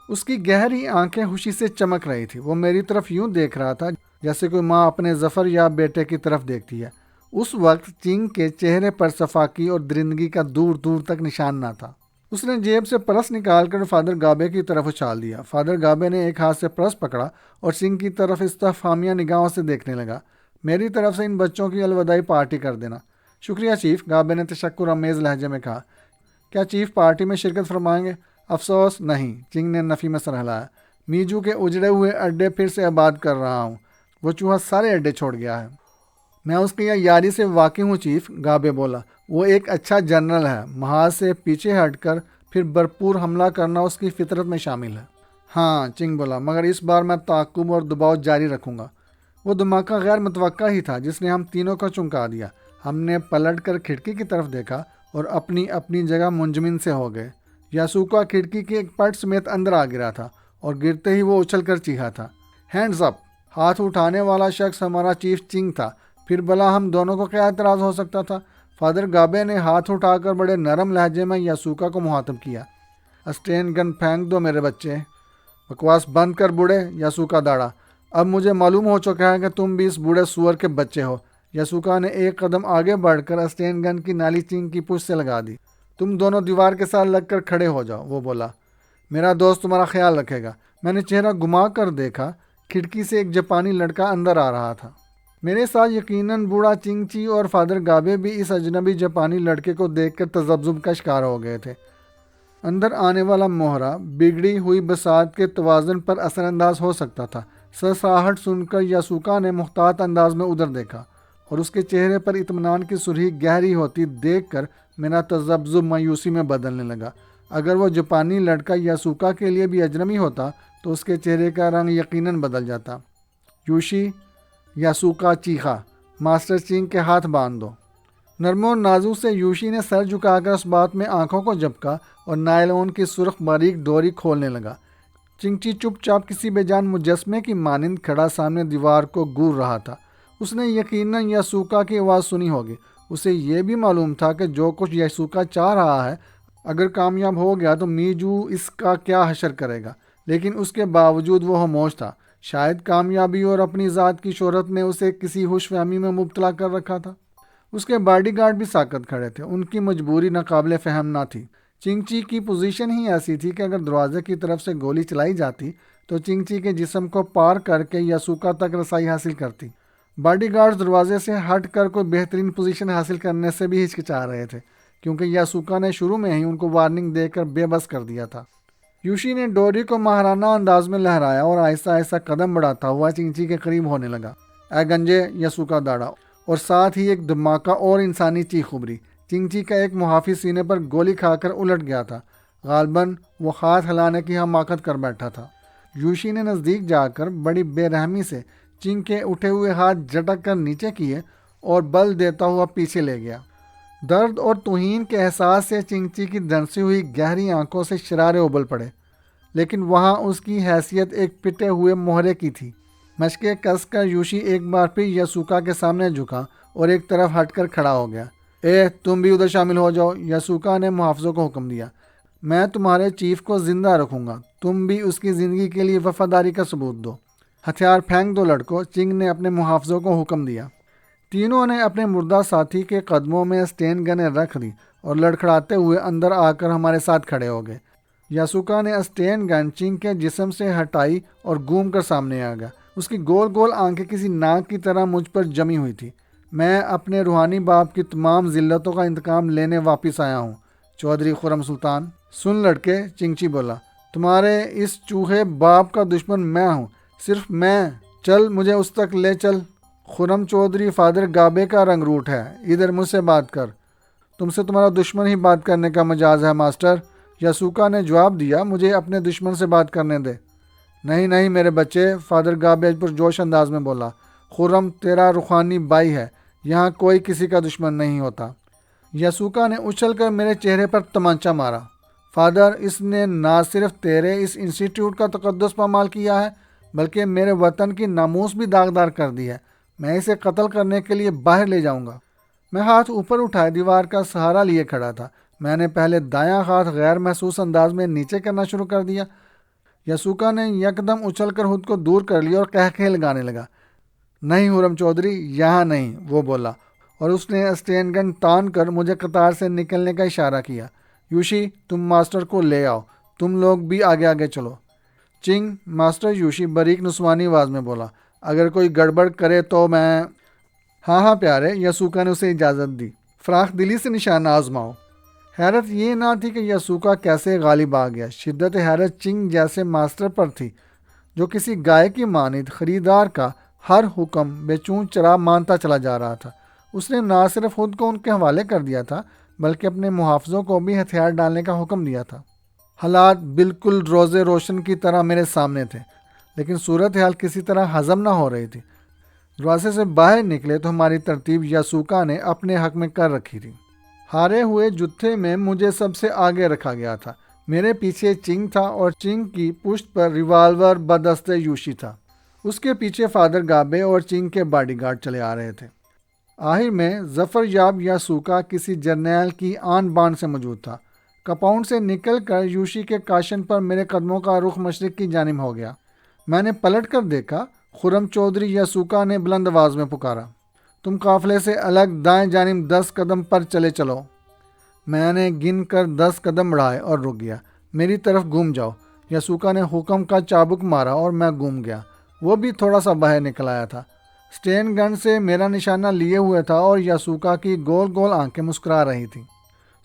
اس کی گہری آنکھیں خوشی سے چمک رہی تھی۔ وہ میری طرف یوں دیکھ رہا تھا جیسے کوئی ماں اپنے ظفر یا بیٹے کی طرف دیکھتی ہے۔ اس وقت چنگ کے چہرے پر صفاقی اور درندگی کا دور دور تک نشان نہ تھا۔ اس نے جیب سے پرس نکال کر فادر گابے کی طرف اچھال دیا۔ فادر گابے نے ایک ہاتھ سے پرس پکڑا اور چنگ کی طرف استفہامیہ نگاہوں سے دیکھنے لگا۔ میری طرف سے ان بچوں کی الوداعی پارٹی کر دینا۔ شکریہ چیف، گابے نے تشکر آمیز لہجے میں کہا۔ کیا چیف پارٹی میں شرکت فرمائیں گے؟ افسوس نہیں، چنگ نے نفی میں سر ہلایا۔ میجو کے اجڑے ہوئے اڈے پھر سے آباد کر رہا ہوں۔ وہ چوہا سارے اڈے چھوڑ گیا ہے۔ میں اس کی یاری سے واقف ہوں چیف، گابے بولا۔ وہ ایک اچھا جنرل ہے۔ محاذ سے پیچھے ہٹ کر پھر بھرپور حملہ کرنا اس کی فطرت میں شامل ہے۔ ہاں، چنگ بولا، مگر اس بار میں تعاقب اور دباؤ جاری رکھوں گا۔ وہ دھماکہ غیر متوقع ہی تھا جس نے ہم تینوں کو چونکا دیا۔ ہم نے پلٹ کر کھڑکی کی طرف دیکھا اور اپنی اپنی جگہ منجمد سے ہو گئے۔ یاسوکا کھڑکی کے ایک پٹ سمیت اندر آ گرا تھا اور گرتے ہی وہ اچھل کر چیخا تھا، ہینڈز اپ! ہاتھ اٹھانے والا شخص ہمارا چیف چنگ تھا۔ پھر بلا ہم دونوں کو کیا اعتراض ہو سکتا تھا؟ فادر گابے نے ہاتھ اٹھا کر بڑے نرم لہجے میں یاسوکا کو مخاطب کیا۔ اسٹین گن پھینک دو میرے بچے۔ بکواس بند کر بوڑھے، یاسوکا داڑا۔ اب مجھے معلوم ہو چکا ہے کہ تم بھی اس بوڑھے سور کے بچے ہو۔ یاسوکا نے ایک قدم آگے بڑھ کر اسٹین گن کی نالی چنگ کی پشت سے لگا دی۔ تم دونوں دیوار کے ساتھ لگ کر کھڑے ہو جاؤ، وہ بولا۔ میرا دوست تمہارا خیال رکھے گا۔ میں نے چہرہ گھما کر دیکھا، کھڑکی سے ایک جاپانی لڑکا اندر آ رہا تھا۔ میرے ساتھ یقیناً بوڑھا چنگ چی اور فادر گابے بھی اس اجنبی جاپانی لڑکے کو دیکھ کر تذبذب کا شکار ہو گئے تھے۔ اندر آنے والا مہرا بگڑی ہوئی بساط کے توازن پر اثر انداز ہو سکتا تھا۔ سرسراہٹ سن کر یاسوکا نے محتاط انداز میں ادھر دیکھا اور اس کے چہرے پر اطمینان کی سرخی گہری ہوتی دیکھ کر میرا تذبذب مایوسی میں بدلنے لگا۔ اگر وہ جاپانی لڑکا یاسوکا کے لیے بھی اجنبی ہوتا تو اس کے چہرے کا رنگ یقیناً بدل جاتا۔ یوشی، یاسوکا چیخا، ماسٹر چنگ کے ہاتھ باندھ دو۔ نرم و نازک سے یوشی نے سر جھکا کر اس بات میں آنکھوں کو جھپکا اور نائلون کی سرخ باریک ڈوری کھولنے لگا۔ چنگ چی چپ چاپ کسی بے جان مجسمے کی مانند کھڑا سامنے دیوار کو گور رہا تھا۔ اس نے یقیناً یاسوکا کی آواز سنی ہوگی۔ اسے یہ بھی معلوم تھا کہ جو کچھ یاسوکا چاہ رہا ہے، اگر کامیاب ہو گیا تو میجو اس کا کیا حشر کرے گا، لیکن اس کے باوجود وہ خاموش تھا۔ شاید کامیابی اور اپنی ذات کی شہرت نے اسے کسی ہوش فہمی میں مبتلا کر رکھا تھا۔ اس کے باڈی گارڈ بھی ساکت کھڑے تھے۔ ان کی مجبوری ناقابل فہم نہ تھی۔ چنگ چی کی پوزیشن ہی ایسی تھی کہ اگر دروازے کی طرف سے گولی چلائی جاتی تو چنگ چی کے جسم کو پار کر کے یاسوکا تک رسائی حاصل کرتی۔ باڈی گارڈز دروازے سے ہٹ کر کوئی بہترین پوزیشن حاصل کرنے سے بھی ہچکچا رہے تھے، کیونکہ یاسوکا نے شروع میں ہی ان کو وارننگ دے کر بے بس کر دیا تھا۔ یوشی نے ڈوری کو ماہرانہ انداز میں لہرایا اور آہستہ آہستہ قدم بڑھاتا ہوا چنگ چی کے قریب ہونے لگا۔ اے گنجے، یاسوکا دوڑا اور ساتھ ہی ایک دھماکہ اور انسانی چیخ ابھری۔ چنگ چی کا ایک محافظ سینے پر گولی کھا کر الٹ گیا تھا۔ غالباً وہ ہاتھ ہلانے کی حماقت کر بیٹھا تھا۔ یوشی نے نزدیک جا کر بڑی بے رحمی سے چنگ کے اٹھے ہوئے ہاتھ جھٹک کر نیچے کیے اور بل دیتا ہوا پیچھے لے گیا۔ درد اور توہین کے احساس سے چنگ چی کی دھنسی ہوئی گہری آنکھوں سے شرارے ابل پڑے، لیکن وہاں اس کی حیثیت ایک پٹے ہوئے مہرے کی تھی۔ مشقیں کس کر یوشی ایک بار پھر یاسوکا کے سامنے جھکا اور ایک طرف ہٹ کر کھڑا ہو گیا۔ تم بھی ادھر شامل ہو جاؤ، یاسوکا نے محافظوں کو حکم دیا۔ میں تمہارے چیف کو زندہ رکھوں گا، تم بھی اس کی زندگی کے لیے وفاداری کا ثبوت دو۔ ہتھیار پھینک دو لڑکو، چنگ نے اپنے محافظوں کو حکم دیا۔ تینوں نے اپنے مردہ ساتھی کے قدموں میں اسٹین گنیں رکھ دی اور لڑکھڑاتے ہوئے اندر آ کر ہمارے ساتھ کھڑے ہو گئے۔ یاسوکا نے اسٹین گن چنگ کے جسم سے ہٹائی اور گھوم کر سامنے آ گیا۔ اس کی گول گول آنکھیں کسی ناک کی طرح مجھ پر جمی ہوئی تھی۔ میں اپنے روحانی باپ کی تمام ذلتوں کا انتقام لینے واپس آیا ہوں، چودھری خرم سلطان۔ سن لڑکے، چنگ چی بولا، تمہارے اس چوہے باپ کا دشمن میں ہوں، صرف میں۔ چل مجھے اس تک لے چل۔ خرم چودھری فادر گابے کا رنگ روٹ ہے، ادھر مجھ سے بات کر۔ تم سے تمہارا دشمن ہی بات کرنے کا مجاز ہے ماسٹر، یاسوکا نے جواب دیا۔ مجھے اپنے دشمن سے بات کرنے دے۔ نہیں نہیں میرے بچے، فادر گابے پر جوش انداز میں بولا، خرم تیرا روحانی بھائی ہے، یہاں کوئی کسی کا دشمن نہیں ہوتا۔ یاسوکا نے اچھل کر میرے چہرے پر تمانچہ مارا۔ فادر، اس نے نہ صرف تیرے اس انسٹیٹیوٹ کا تقدس پامال کیا ہے، بلکہ میرے وطن کی ناموس بھی داغدار کر دی ہے۔ میں اسے قتل کرنے کے لیے باہر لے جاؤں گا۔ میں ہاتھ اوپر اٹھائے دیوار کا سہارا لیے کھڑا تھا۔ میں نے پہلے دایاں ہاتھ غیر محسوس انداز میں نیچے کرنا شروع کر دیا۔ یاسوکا نے یکدم اچھل کر خود کو دور کر لیا اور قہقہے لگانے لگا۔ نہیں خرم چودھری، یہاں نہیں، وہ بولا، اور اس نے اسٹین گن تان کر مجھے قطار سے نکلنے کا اشارہ کیا۔ یوشی، تم ماسٹر کو لے آؤ، تم لوگ بھی آگے آگے چلو۔ چنگ، ماسٹر یوشی باریک نسوانی آواز میں بولا، اگر کوئی گڑبڑ کرے تو میں… ہاں پیارے، یاسوکا نے اسے اجازت دی، فراخ دلی سے نشانہ آزماؤ۔ حیرت یہ نہ تھی کہ یاسوکا کیسے غالب آ گیا، شدت حیرت چنگ جیسے ماسٹر پر تھی، جو کسی گائے کی مانند خریدار کا ہر حکم بے چون چرا مانتا چلا جا رہا تھا۔ اس نے نہ صرف خود کو ان کے حوالے کر دیا تھا، بلکہ اپنے محافظوں کو بھی ہتھیار ڈالنے کا حکم دیا تھا۔ حالات بالکل روزے روشن کی طرح میرے سامنے تھے، لیکن صورتحال کسی طرح ہضم نہ ہو رہی تھی۔ دروازے سے باہر نکلے تو ہماری ترتیب یاسوکا نے اپنے حق میں کر رکھی تھی۔ ہارے ہوئے جتھے میں مجھے سب سے آگے رکھا گیا تھا۔ میرے پیچھے چنگ تھا اور چنگ کی پشت پر ریوالور بدست یوشی تھا۔ اس کے پیچھے فادر گابے اور چنگ کے باڈی گارڈ چلے آ رہے تھے۔ آخر میں ظفر یاب یاسوکا کسی جرنیل کی آن بان سے موجود تھا۔ کمپاؤنڈ سے نکل کر یوشی کے کاشن پر میرے قدموں کا رخ مشرق کی جانب ہو گیا۔ میں نے پلٹ کر دیکھا، خرم چودھری یاسوکا نے بلند آواز میں پکارا، تم قافلے سے الگ دائیں جانب 10 قدم پر چلے چلو۔ میں نے گن کر 10 قدم بڑھائے اور رک گیا۔ میری طرف گھوم جاؤ، یسوکا نے حکم کا چابک مارا اور میں گھوم گیا۔ وہ بھی تھوڑا سا باہر نکل آیا تھا، سٹین گن سے میرا نشانہ لیے ہوئے تھا اور یسوکا کی گول گول آنکھیں مسکرا رہی تھیں۔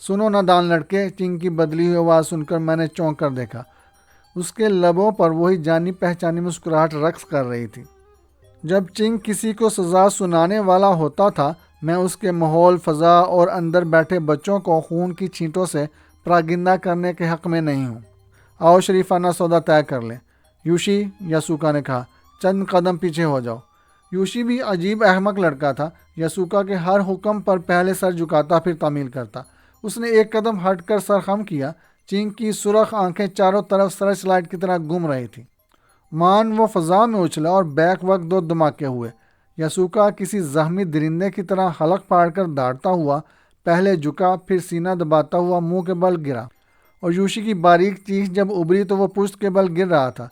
سنو نادان لڑکے، چنگ کی بدلی ہوئی آواز سن کر میں نے چونک کر دیکھا۔ اس کے لبوں پر وہی جانی پہچانی مسکراہٹ رقص کر رہی تھی۔ جب چنگ کسی کو سزا سنانے والا ہوتا تھا، میں اس کے ماحول، فضا اور اندر بیٹھے بچوں کو خون کی چھینٹوں سے پراگندہ کرنے کے حق میں نہیں ہوں۔ آؤ شریفانہ سودا طے کر لیں۔ یوشی، یسوکا نے کہا، چند قدم پیچھے ہو جاؤ۔ یوشی بھی عجیب احمق لڑکا تھا، یسوکا کے ہر حکم پر پہلے سر جھکاتا پھر تعمیل کرتا۔ اس نے ایک قدم ہٹ کر سر خم کیا۔ چنگ کی سرخ آنکھیں چاروں طرف سرچ لائٹ کی طرح گھوم رہی تھی۔ مان وہ فضا میں اچھلا اور بیک وقت 2 دھماکے ہوئے۔ یسوکا کسی زخمی درندے کی طرح حلق پھاڑ کر داڑتا ہوا پہلے جھکا، پھر سینہ دباتا ہوا منہ کے بل گرا، اور یوشی کی باریک چیخ جب ابھری تو وہ پشت کے بل گر رہا تھا۔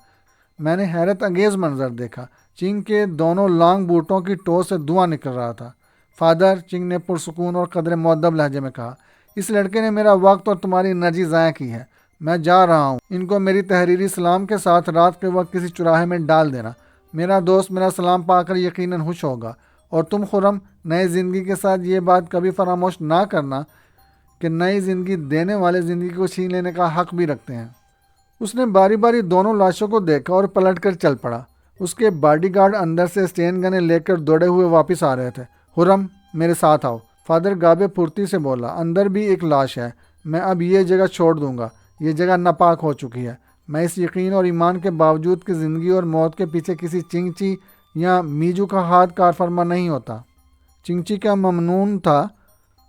میں نے حیرت انگیز منظر دیکھا۔ چنگ کے دونوں لانگ بوٹوں کی ٹو سے دھواں نکل رہا تھا۔ فادر، چنگ نے پرسکون اور قدر مؤدب لہجے میں کہا، اس لڑکے نے میرا وقت اور تمہاری انرجی ضائع کی ہے۔ میں جا رہا ہوں۔ ان کو میری تحریری سلام کے ساتھ رات کے وقت کسی چوراہے میں ڈال دینا۔ میرا دوست میرا سلام پا کر یقیناً خوش ہوگا، اور تم خرم، نئے زندگی کے ساتھ یہ بات کبھی فراموش نہ کرنا کہ نئی زندگی دینے والے زندگی کو چھین لینے کا حق بھی رکھتے ہیں۔ اس نے باری باری دونوں لاشوں کو دیکھا اور پلٹ کر چل پڑا۔ اس کے باڈی گارڈ اندر سے سٹین گنیں لے کر دوڑے ہوئے واپس آ رہے تھے۔ خرم، میرے ساتھ آؤ، فادر گابے پھرتی سے بولا۔ اندر بھی ایک لاش ہے۔ میں اب یہ جگہ چھوڑ دوں گا۔ یہ جگہ ناپاک ہو چکی ہے۔ میں اس یقین اور ایمان کے باوجود کہ زندگی اور موت کے پیچھے کسی چنگچی یا میجو کا ہاتھ کار فرما نہیں ہوتا۔ چنگچی کا ممنون تھا۔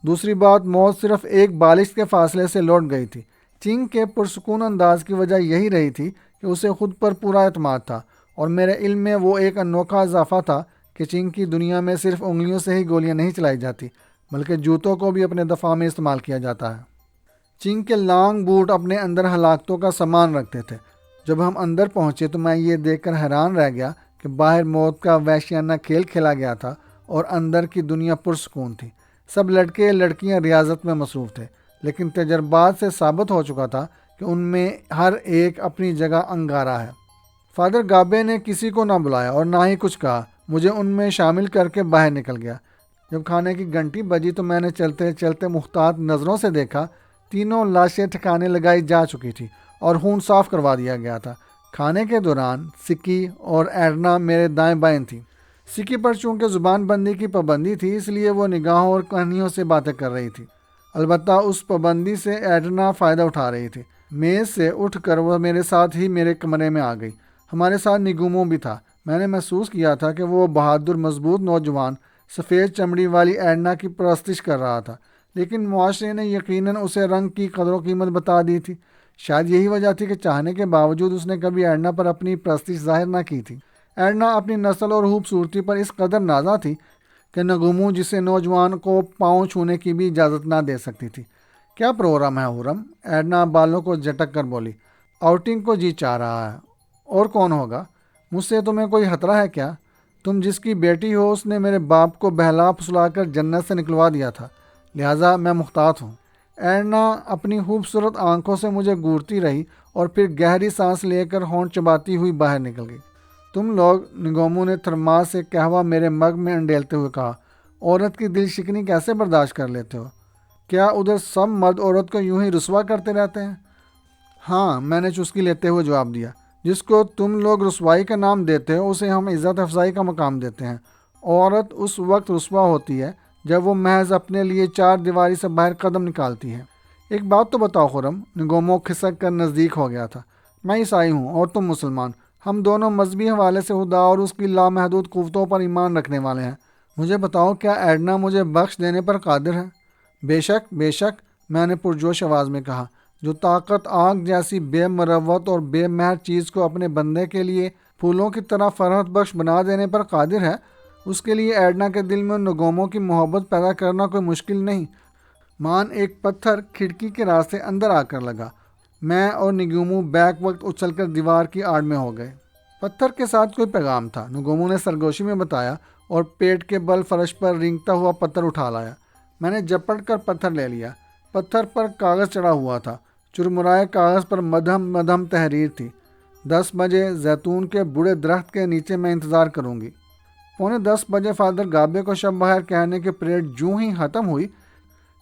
دوسری بات، موت صرف ایک بالش کے فاصلے سے لوٹ گئی تھی۔ چنگ کے پرسکون انداز کی وجہ یہی رہی تھی کہ اسے خود پر پورا اعتماد تھا، اور میرے علم میں وہ ایک انوکھا اضافہ تھا کہ چنگ کی دنیا میں صرف انگلیوں سے ہی گولیاں نہیں چلائی جاتی، بلکہ جوتوں کو بھی اپنے دفاع میں استعمال کیا جاتا ہے۔ چنگ کے لانگ بوٹ اپنے اندر ہلاکتوں کا سامان رکھتے تھے۔ جب ہم اندر پہنچے تو میں یہ دیکھ کر حیران رہ گیا کہ باہر موت کا وحشیانہ کھیل کھیلا گیا تھا اور اندر کی دنیا پرسکون تھی۔ سب لڑکے لڑکیاں ریاضت میں مصروف تھے، لیکن تجربات سے ثابت ہو چکا تھا کہ ان میں ہر ایک اپنی جگہ انگارہ ہے۔ فادر گابے نے کسی کو نہ بلایا اور نہ ہی کچھ کہا، مجھے ان میں شامل کر کے باہر نکل گیا۔ جب کھانے کی گھنٹی بجی تو میں نے چلتے چلتے محتاط نظروں سے دیکھا، تینوں لاشیں ٹھکانے لگائی جا چکی تھی اور خون صاف کروا دیا گیا تھا۔ کھانے کے دوران سکی اور ایڈنا میرے دائیں بائیں تھیں۔ سکی پر چونکہ زبان بندی کی پابندی تھی، اس لیے وہ نگاہوں اور کہانیوں سے باتیں کر رہی تھی۔ البتہ اس پابندی سے ایڈنا فائدہ اٹھا رہی تھی۔ میز سے اٹھ کر وہ میرے ساتھ ہی میرے کمرے میں آ گئی۔ ہمارے ساتھ نگومو بھی تھا۔ میں نے محسوس کیا تھا کہ وہ بہادر مضبوط نوجوان سفید چمڑی والی ایڈنا کی پرستش کر رہا تھا، لیکن معاشرے نے یقیناً اسے رنگ کی قدر و قیمت بتا دی تھی۔ شاید یہی وجہ تھی کہ چاہنے کے باوجود اس نے کبھی ایڈنا پر اپنی پرستش ظاہر نہ کی تھی۔ ایڈنا اپنی نسل اور خوبصورتی پر اس قدر نازا تھی کہ نگومو جسے نوجوان کو پاؤں چھونے کی بھی اجازت نہ دے سکتی تھی۔ کیا پروگرام ہے خرم؟ ایڈنا بالوں کو جھٹک کر بولی۔ آؤٹنگ کو جی چاہ رہا ہے۔ اور کون ہوگا؟ مجھ سے تمہیں کوئی خطرہ ہے کیا؟ تم جس کی بیٹی ہو اس نے میرے باپ کو بہلا پھسلا کر جنت سے نکلوا دیا تھا، لہٰذا میں محتاط ہوں۔ ایڈنا اپنی خوبصورت آنکھوں سے مجھے گورتی رہی اور پھر گہری سانس لے کر ہونٹ چباتی ہوئی باہر نکل گئی۔ تم لوگ، نگومو نے تھرماس سے قہوہ میرے مگ میں انڈیلتے ہوئے کہا، عورت کی دل شکنی کیسے برداشت کر لیتے ہو؟ کیا ادھر سب مرد عورت کو یوں ہی رسوا کرتے رہتے ہیں؟ ہاں، میں نے چسکی لیتے ہوئے جواب دیا، جس کو تم لوگ رسوائی کا نام دیتے ہو اسے ہم عزت افزائی کا مقام دیتے ہیں۔ عورت اس وقت رسوا ہوتی ہے جب وہ محض اپنے لیے 4 دیواری سے باہر قدم نکالتی ہے۔ ایک بات تو بتاؤ خرم، نگومو کھسک کر نزدیک ہو گیا تھا، میں عیسائی ہوں اور تم مسلمان، ہم دونوں مذہبی حوالے سے خدا اور اس کی لامحدود قوتوں پر ایمان رکھنے والے ہیں۔ مجھے بتاؤ، کیا ایڈنا مجھے بخش دینے پر قادر ہے؟ بے شک، بے شک، میں نے پرجوش آواز میں کہا۔ جو طاقت آگ جیسی بے مروت اور بے مہر چیز کو اپنے بندے کے لیے پھولوں کی طرح فرحت بخش بنا دینے پر قادر ہے، اس کے لیے ایڈنا کے دل میں نگومو کی محبت پیدا کرنا کوئی مشکل نہیں۔ مان ایک پتھر کھڑکی کے راستے اندر آ کر لگا۔ میں اور نگومو بیک وقت اچھل کر دیوار کی آڑ میں ہو گئے۔ پتھر کے ساتھ کوئی پیغام تھا، نگومو نے سرگوشی میں بتایا، اور پیٹ کے بل فرش پر رینگتا ہوا پتھر اٹھا لایا۔ میں نے جپٹ کر پتھر لے لیا۔ پتھر پر کاغذ چڑھا ہوا تھا، چرمرائے کاغذ پر مدھم مدھم تحریر تھی۔ 10 بجے زیتون کے بڑے درخت کے نیچے میں انتظار کروں گی۔ 9:45 بجے فادر گابے کو شب بخیر کہنے کی پریڈ جوں ہی ختم ہوئی،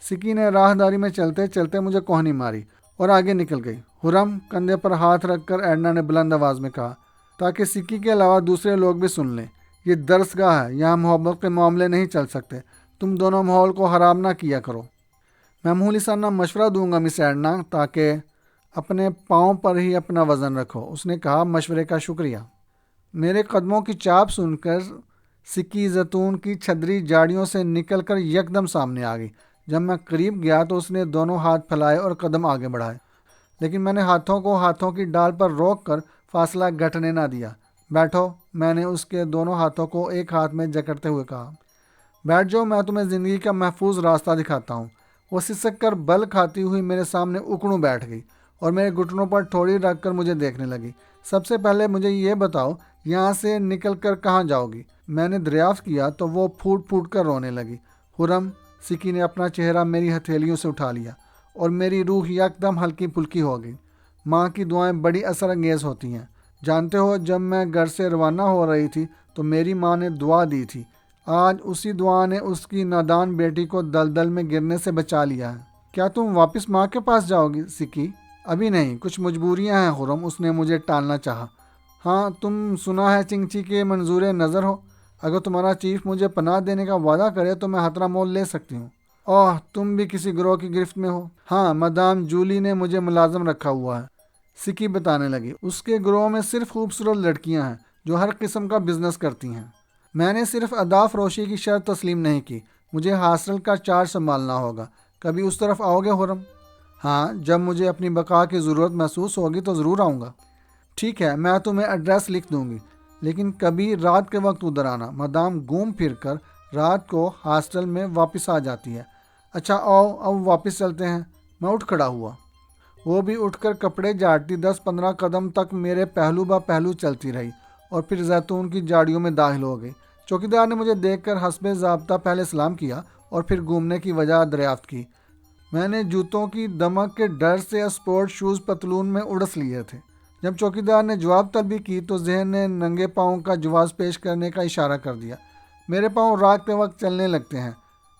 سکی نے راہداری میں چلتے چلتے مجھے کوہنی ماری اور آگے نکل گئی۔ خرم، کندھے پر ہاتھ رکھ کر ایڈنا نے بلند آواز میں کہا، تاکہ سکی کے علاوہ دوسرے لوگ بھی سن لیں۔ یہ درس گاہ ہے، یہاں محبت کے معاملے نہیں چل سکتے۔ تم دونوں ماحول کو خراب نہ کیا کرو۔ میں معمولی سانہ مشورہ دوں گا مس ایڈنا، تاکہ اپنے پاؤں پر ہی اپنا وزن رکھو۔ اس نے کہا، مشورے کا شکریہ۔ میرے قدموں کی چاپ سن کر سکی زیتون کی چھدری جاڑیوں سے نکل کر یکدم سامنے آ گئی۔ جب میں قریب گیا تو اس نے دونوں ہاتھ پھیلائے اور قدم آگے بڑھائے، لیکن میں نے ہاتھوں کو ہاتھوں کی ڈال پر روک کر فاصلہ گھٹنے نہ دیا۔ بیٹھو، میں نے اس کے دونوں ہاتھوں کو ایک ہاتھ میں جکڑتے ہوئے کہا۔ بیٹھ جاؤ، میں تمہیں زندگی کا محفوظ راستہ دکھاتا ہوں۔ وہ سسک کر بل کھاتی ہوئی میرے سامنے اکڑوں بیٹھ گئی اور میرے گھٹنوں پر ٹھوڑی رکھ کر مجھے دیکھنے لگی۔ سب سے پہلے مجھے یہ بتاؤ، یہاں سے نکل کر کہاں جاؤ گی؟ میں نے دریافت کیا تو وہ پھوٹ پھوٹ کر رونے لگی۔ خرم، سکی نے اپنا چہرہ میری ہتھیلیوں سے اٹھا لیا اور میری روح یکدم ہلکی پھلکی ہو گئی۔ ماں کی دعائیں بڑی اثر انگیز ہوتی ہیں۔ جانتے ہو، جب میں گھر سے روانہ ہو رہی تھی تو میری ماں نے دعا دی تھی۔ آج اسی دعا نے اس کی نادان بیٹی کو دلدل میں گرنے سے بچا لیا ہے۔ کیا تم واپس ماں کے پاس جاؤ گی سکی؟ ابھی نہیں، کچھ مجبوریاں ہیں خرم، اس نے مجھے ٹالنا چاہا۔ ہاں، تم سنا ہے چنگچی کے منظور نظر ہو۔ اگر تمہارا چیف مجھے پناہ دینے کا وعدہ کرے تو میں خطرہ مول لے سکتی ہوں۔ اوہ، تم بھی کسی گروہ کی گرفت میں ہو؟ ہاں، مدام جولی نے مجھے ملازم رکھا ہوا ہے، سکی بتانے لگی۔ اس کے گروہ میں صرف خوبصورت لڑکیاں ہیں جو ہر قسم کا بزنس کرتی ہیں۔ میں نے صرف ادا فروشی کی شرط تسلیم نہیں کی، مجھے ہاسٹل کا چارج سنبھالنا ہوگا۔ کبھی اس طرف آؤ گے خرم؟ ہاں، جب مجھے اپنی بقا کی ضرورت محسوس ہوگی تو ضرور آؤں گا۔ ٹھیک ہے، میں تمہیں ایڈریس لکھ دوں گی، لیکن کبھی رات کے وقت ادھر آنا۔ مدام گھوم پھر کر رات کو ہاسٹل میں واپس آ جاتی ہے۔ اچھا آؤ، اب واپس چلتے ہیں۔ میں اٹھ کھڑا ہوا۔ وہ بھی اٹھ کر کپڑے جھاڑتی 10-15 قدم تک میرے پہلو با پہلو چلتی رہی اور پھر زیتون کی جاڑیوں میں داخل ہو گئی۔ چوکیدار نے مجھے دیکھ کر حسب ضابطہ پہلے سلام کیا اور پھر گھومنے کی وجہ دریافت کی۔ میں نے جوتوں کی دمک کے ڈر سے اسپورٹ شوز پتلون میں اڑس لیے تھے۔ جب چوکیدار نے جواب طلبی کی تو ذہن نے ننگے پاؤں کا جواز پیش کرنے کا اشارہ کر دیا۔ میرے پاؤں رات کے وقت چلنے لگتے ہیں۔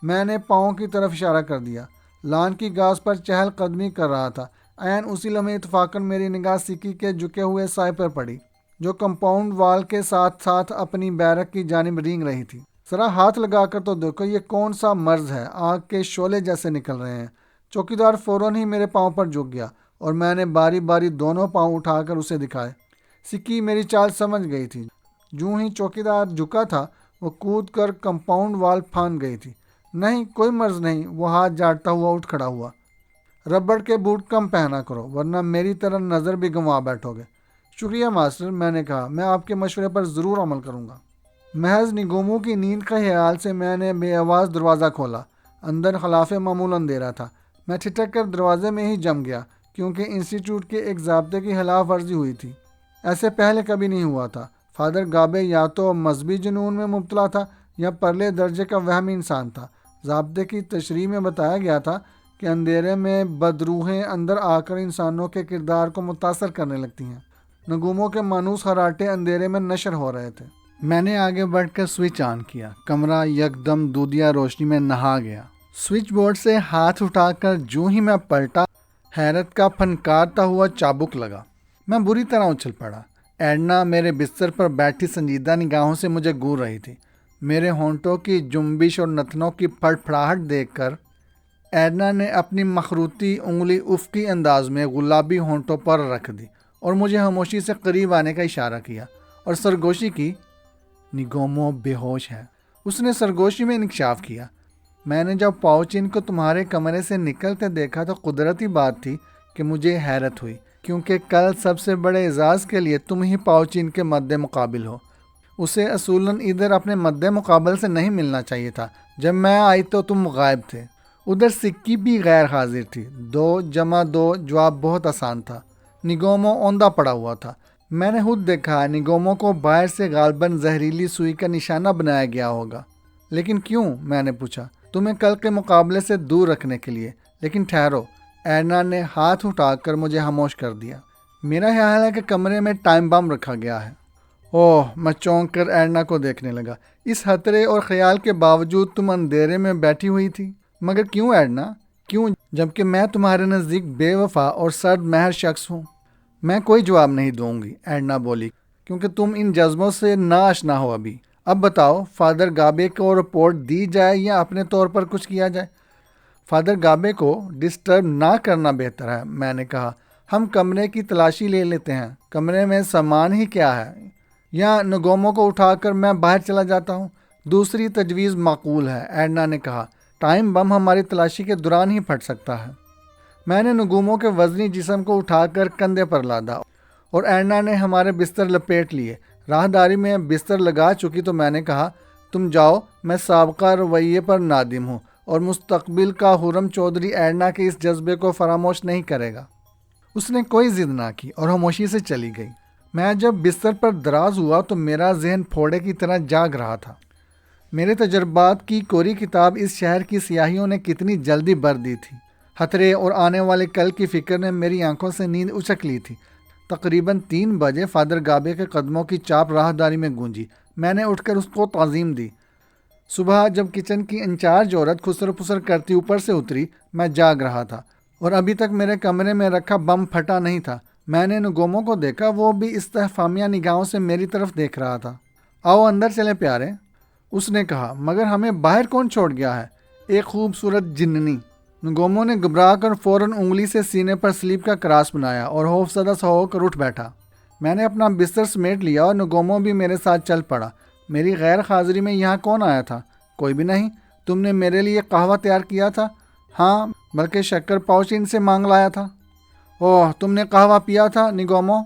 میں نے پاؤں کی طرف اشارہ کر دیا۔ لان کی گھاس پر چہل قدمی کر رہا تھا۔ عین اسی لمحے اتفاقاً میری نگاہ سکی کے جھکے ہوئے سائے پر پڑی، جو کمپاؤنڈ وال کے ساتھ ساتھ اپنی بیرک کی جانب رینگ رہی تھی۔ ذرا ہاتھ لگا کر تو دیکھو، یہ کون سا مرض ہے؟ آگ کے شعلے جیسے نکل رہے ہیں۔ چوکیدار فوراً ہی میرے پاؤں پر جھک گیا اور میں نے باری باری دونوں پاؤں اٹھا کر اسے دکھائے۔ سکی میری چال سمجھ گئی تھی۔ جوں ہی چوکیدار جھکا تھا، وہ کود کر کمپاؤنڈ وال پھاند گئی تھی۔ نہیں، کوئی مرض نہیں۔ وہ ہاتھ جاڑتا ہوا اٹھ کھڑا ہوا۔ ربڑ کے بوٹ کم پہنا کرو، ورنہ میری طرح نظر بھی گنوا بیٹھو گے۔ شکریہ ماسٹر، میں نے کہا، میں آپ کے مشورے پر ضرور عمل کروں گا۔ محض نگوموں کی نیند کا خیال سے میں نے بے آواز دروازہ کھولا۔ اندر خلاف معمول اندھیرا تھا۔ میں ٹھٹک کر دروازے میں ہی جم گیا، کیونکہ انسٹیٹیوٹ کے ایک ضابطے کی خلاف ورزی ہوئی تھی۔ ایسے پہلے کبھی نہیں ہوا تھا۔ فادر گابے یا تو مذہبی جنون میں مبتلا تھا یا پرلے درجے کا وہمی انسان تھا۔ ضابطے کی تشریح میں بتایا گیا تھا کہ اندھیرے میں بدروحیں اندر آ کر انسانوں کے کردار کو متاثر کرنے لگتی ہیں۔ نگوموں کے مانوس خراٹے اندھیرے میں نشر ہو رہے تھے۔ میں نے آگے بڑھ کر سوئچ آن کیا۔ کمرہ یکدم دودھیا روشنی میں نہا گیا۔ سوئچ بورڈ سے ہاتھ اٹھا کر جوں ہی میں پلٹا، حیرت کا پھنکارتا ہوا چابک لگا۔ میں بری طرح اچھل پڑا۔ ایڈنا میرے بستر پر بیٹھی سنجیدہ نگاہوں سے مجھے گور رہی تھی۔ میرے ہونٹوں کی جنبش اور نتنوں کی پھڑپھڑاہٹ دیکھ کر ایڈنا نے اپنی مخروطی انگلی افقی انداز میں گلابی ہونٹوں پر رکھ دی اور مجھے خاموشی سے قریب آنے کا اشارہ کیا اور سرگوشی کی، نگومو بے ہوش ہے۔ اس نے سرگوشی میں انکشاف کیا، میں نے جب پاؤچین کو تمہارے کمرے سے نکلتے دیکھا تو قدرتی بات تھی کہ مجھے حیرت ہوئی، کیونکہ کل سب سے بڑے اعزاز کے لیے تم ہی پاؤچین کے مد مقابل ہو۔ اسے اصولاً ادھر اپنے مد مقابل سے نہیں ملنا چاہیے تھا۔ جب میں آئی تو تم غائب تھے۔ ادھر سکی بھی غیر حاضر تھی۔ 2+2 جواب بہت آسان تھا۔ نگومو اوندھا پڑا ہوا تھا۔ میں نے خود دیکھا، نگومو کو باہر سے غالباً زہریلی سوئی کا نشانہ بنایا گیا ہوگا۔ لیکن کیوں؟ میں نے پوچھا۔ تمہیں کل کے مقابلے سے دور رکھنے کے لیے، لیکن ٹھہرو، ایڈنا نے ہاتھ اٹھا کر مجھے خاموش کر دیا۔ میرا خیال ہے کہ کمرے میں ٹائم بم رکھا گیا ہے۔ اوہ، میں چونک کر ایڈنا کو دیکھنے لگا۔ اس خطرے اور خیال کے باوجود تم اندھیرے میں بیٹھی ہوئی تھی۔ مگر کیوں ایڈنا؟ کیوں، جبکہ میں تمہارے نزدیک بے وفا اور سرد مہر شخص ہوں؟ میں کوئی جواب نہیں دوں گی، ایڈنا بولی، کیونکہ تم ان جذبوں سے نا آشنا ہو ابھی۔ اب بتاؤ، فادر گابے کو رپورٹ دی جائے یا اپنے طور پر کچھ کیا جائے؟ فادر گابے کو ڈسٹرب نہ کرنا بہتر ہے، میں نے کہا۔ ہم کمرے کی تلاشی لے لیتے ہیں۔ کمرے میں سامان ہی کیا ہے؟ یا نگومو کو اٹھا کر میں باہر چلا جاتا ہوں؟ دوسری تجویز معقول ہے، ایڈنا نے کہا۔ ٹائم بم ہماری تلاشی کے دوران ہی پھٹ سکتا ہے۔ میں نے نگومو کے وزنی جسم کو اٹھا کر کندھے پر لادا اور ایڈنا نے ہمارے بستر لپیٹ لیے۔ راہداری میں بستر لگا چکی تو میں نے کہا، تم جاؤ، میں سابقہ رویے پر نادم ہوں اور مستقبل کا خرم چودھری ایڈنا کے اس جذبے کو فراموش نہیں کرے گا۔ اس نے کوئی ضد نہ کی اور خاموشی سے چلی گئی۔ میں جب بستر پر دراز ہوا تو میرا ذہن پھوڑے کی طرح جاگ رہا تھا۔ میرے تجربات کی کوری کتاب اس شہر کی سیاہیوں نے کتنی جلدی بھر دی تھی۔ خطرے اور آنے والے کل کی فکر نے میری آنکھوں سے نیند اچک لی تھی۔ تقریباً 3 بجے فادر گابے کے قدموں کی چاپ راہداری میں گونجی۔ میں نے اٹھ کر اس کو تعظیم دی۔ صبح جب کچن کی انچارج عورت خسر پسر کرتی اوپر سے اتری، میں جاگ رہا تھا اور ابھی تک میرے کمرے میں رکھا بم پھٹا نہیں تھا۔ میں نے نگومو کو دیکھا، وہ بھی استفہامیہ نگاہوں سے میری طرف دیکھ رہا تھا۔ آؤ اندر چلے پیارے، اس نے کہا۔ مگر ہمیں باہر کون چھوڑ گیا ہے؟ ایک خوبصورت جننی۔ نگومو نے گھبرا کر فوراً انگلی سے سینے پر سلیپ کا کراس بنایا اور خوفزدہ سا ہو کر اٹھ بیٹھا۔ میں نے اپنا بستر سمیٹ لیا اور نگومو بھی میرے ساتھ چل پڑا۔ میری غیر حاضری میں یہاں کون آیا تھا؟ کوئی بھی نہیں۔ تم نے میرے لیے قہوہ تیار کیا تھا؟ ہاں، بلکہ شکر پاؤچ ان سے مانگ لایا تھا۔ اوہ، تم نے قہوہ پیا تھا نگومو؟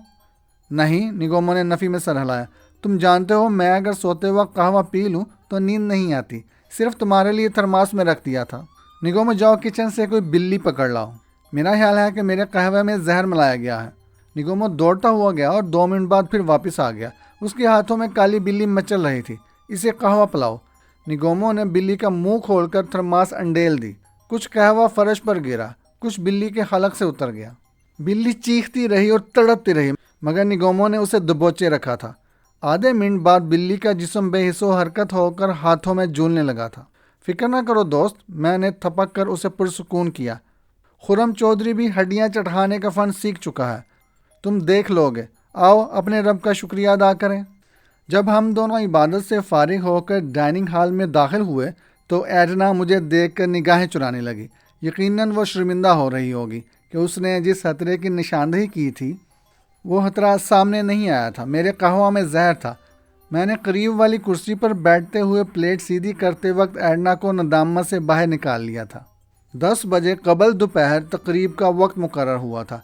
نہیں، نگومو نے نفی میں سر ہلایا۔ تم جانتے ہو میں اگر سوتے وقت قہوہ پی لوں تو نیند نہیں آتی۔ صرف تمہارے لیے تھرماس میں رکھ دیا تھا۔ نگومو، جاؤ کچن سے کوئی بلی پکڑ لاؤ۔ میرا خیال ہے کہ میرے قہوے میں زہر ملایا گیا ہے۔ نگومو دوڑتا ہوا گیا اور 2 منٹ بعد پھر واپس آ گیا۔ اس کے ہاتھوں میں کالی بلی مچل رہی تھی۔ اسے قہوہ پلاؤ۔ نگومو نے بلی کا منہ کھول کر تھرماس انڈیل دی۔ کچھ قہوہ فرش پر گرا، کچھ بلی کے حلق سے اتر گیا۔ بلی چیختی رہی اور تڑپتی رہی، مگر نگومو نے اسے دبوچے رکھا تھا۔ آدھے منٹ بعد بلی کا جسم بے حس و حرکت ہو کر ہاتھوں میں جھولنے لگا تھا۔ فکر نہ کرو دوست، میں نے تھپک کر اسے پرسکون کیا۔ خرم چودھری بھی ہڈیاں چٹکانے کا فن سیکھ چکا ہے، تم دیکھ لو گے۔ آؤ اپنے رب کا شکریہ ادا کریں۔ جب ہم دونوں عبادت سے فارغ ہو کر ڈائننگ ہال میں داخل ہوئے تو ایڈنا مجھے دیکھ کر نگاہیں چرانے لگی۔ یقیناً وہ شرمندہ ہو رہی ہوگی کہ اس نے جس خطرے کی نشاندہی کی تھی وہ خطرہ سامنے نہیں آیا تھا۔ میرے قہوہ میں زہر تھا۔ میں نے قریب والی کرسی پر بیٹھتے ہوئے پلیٹ سیدھی کرتے وقت ایڈنا کو ندامت سے باہر نکال لیا تھا۔ 10 بجے قبل دوپہر تقریب کا وقت مقرر ہوا تھا۔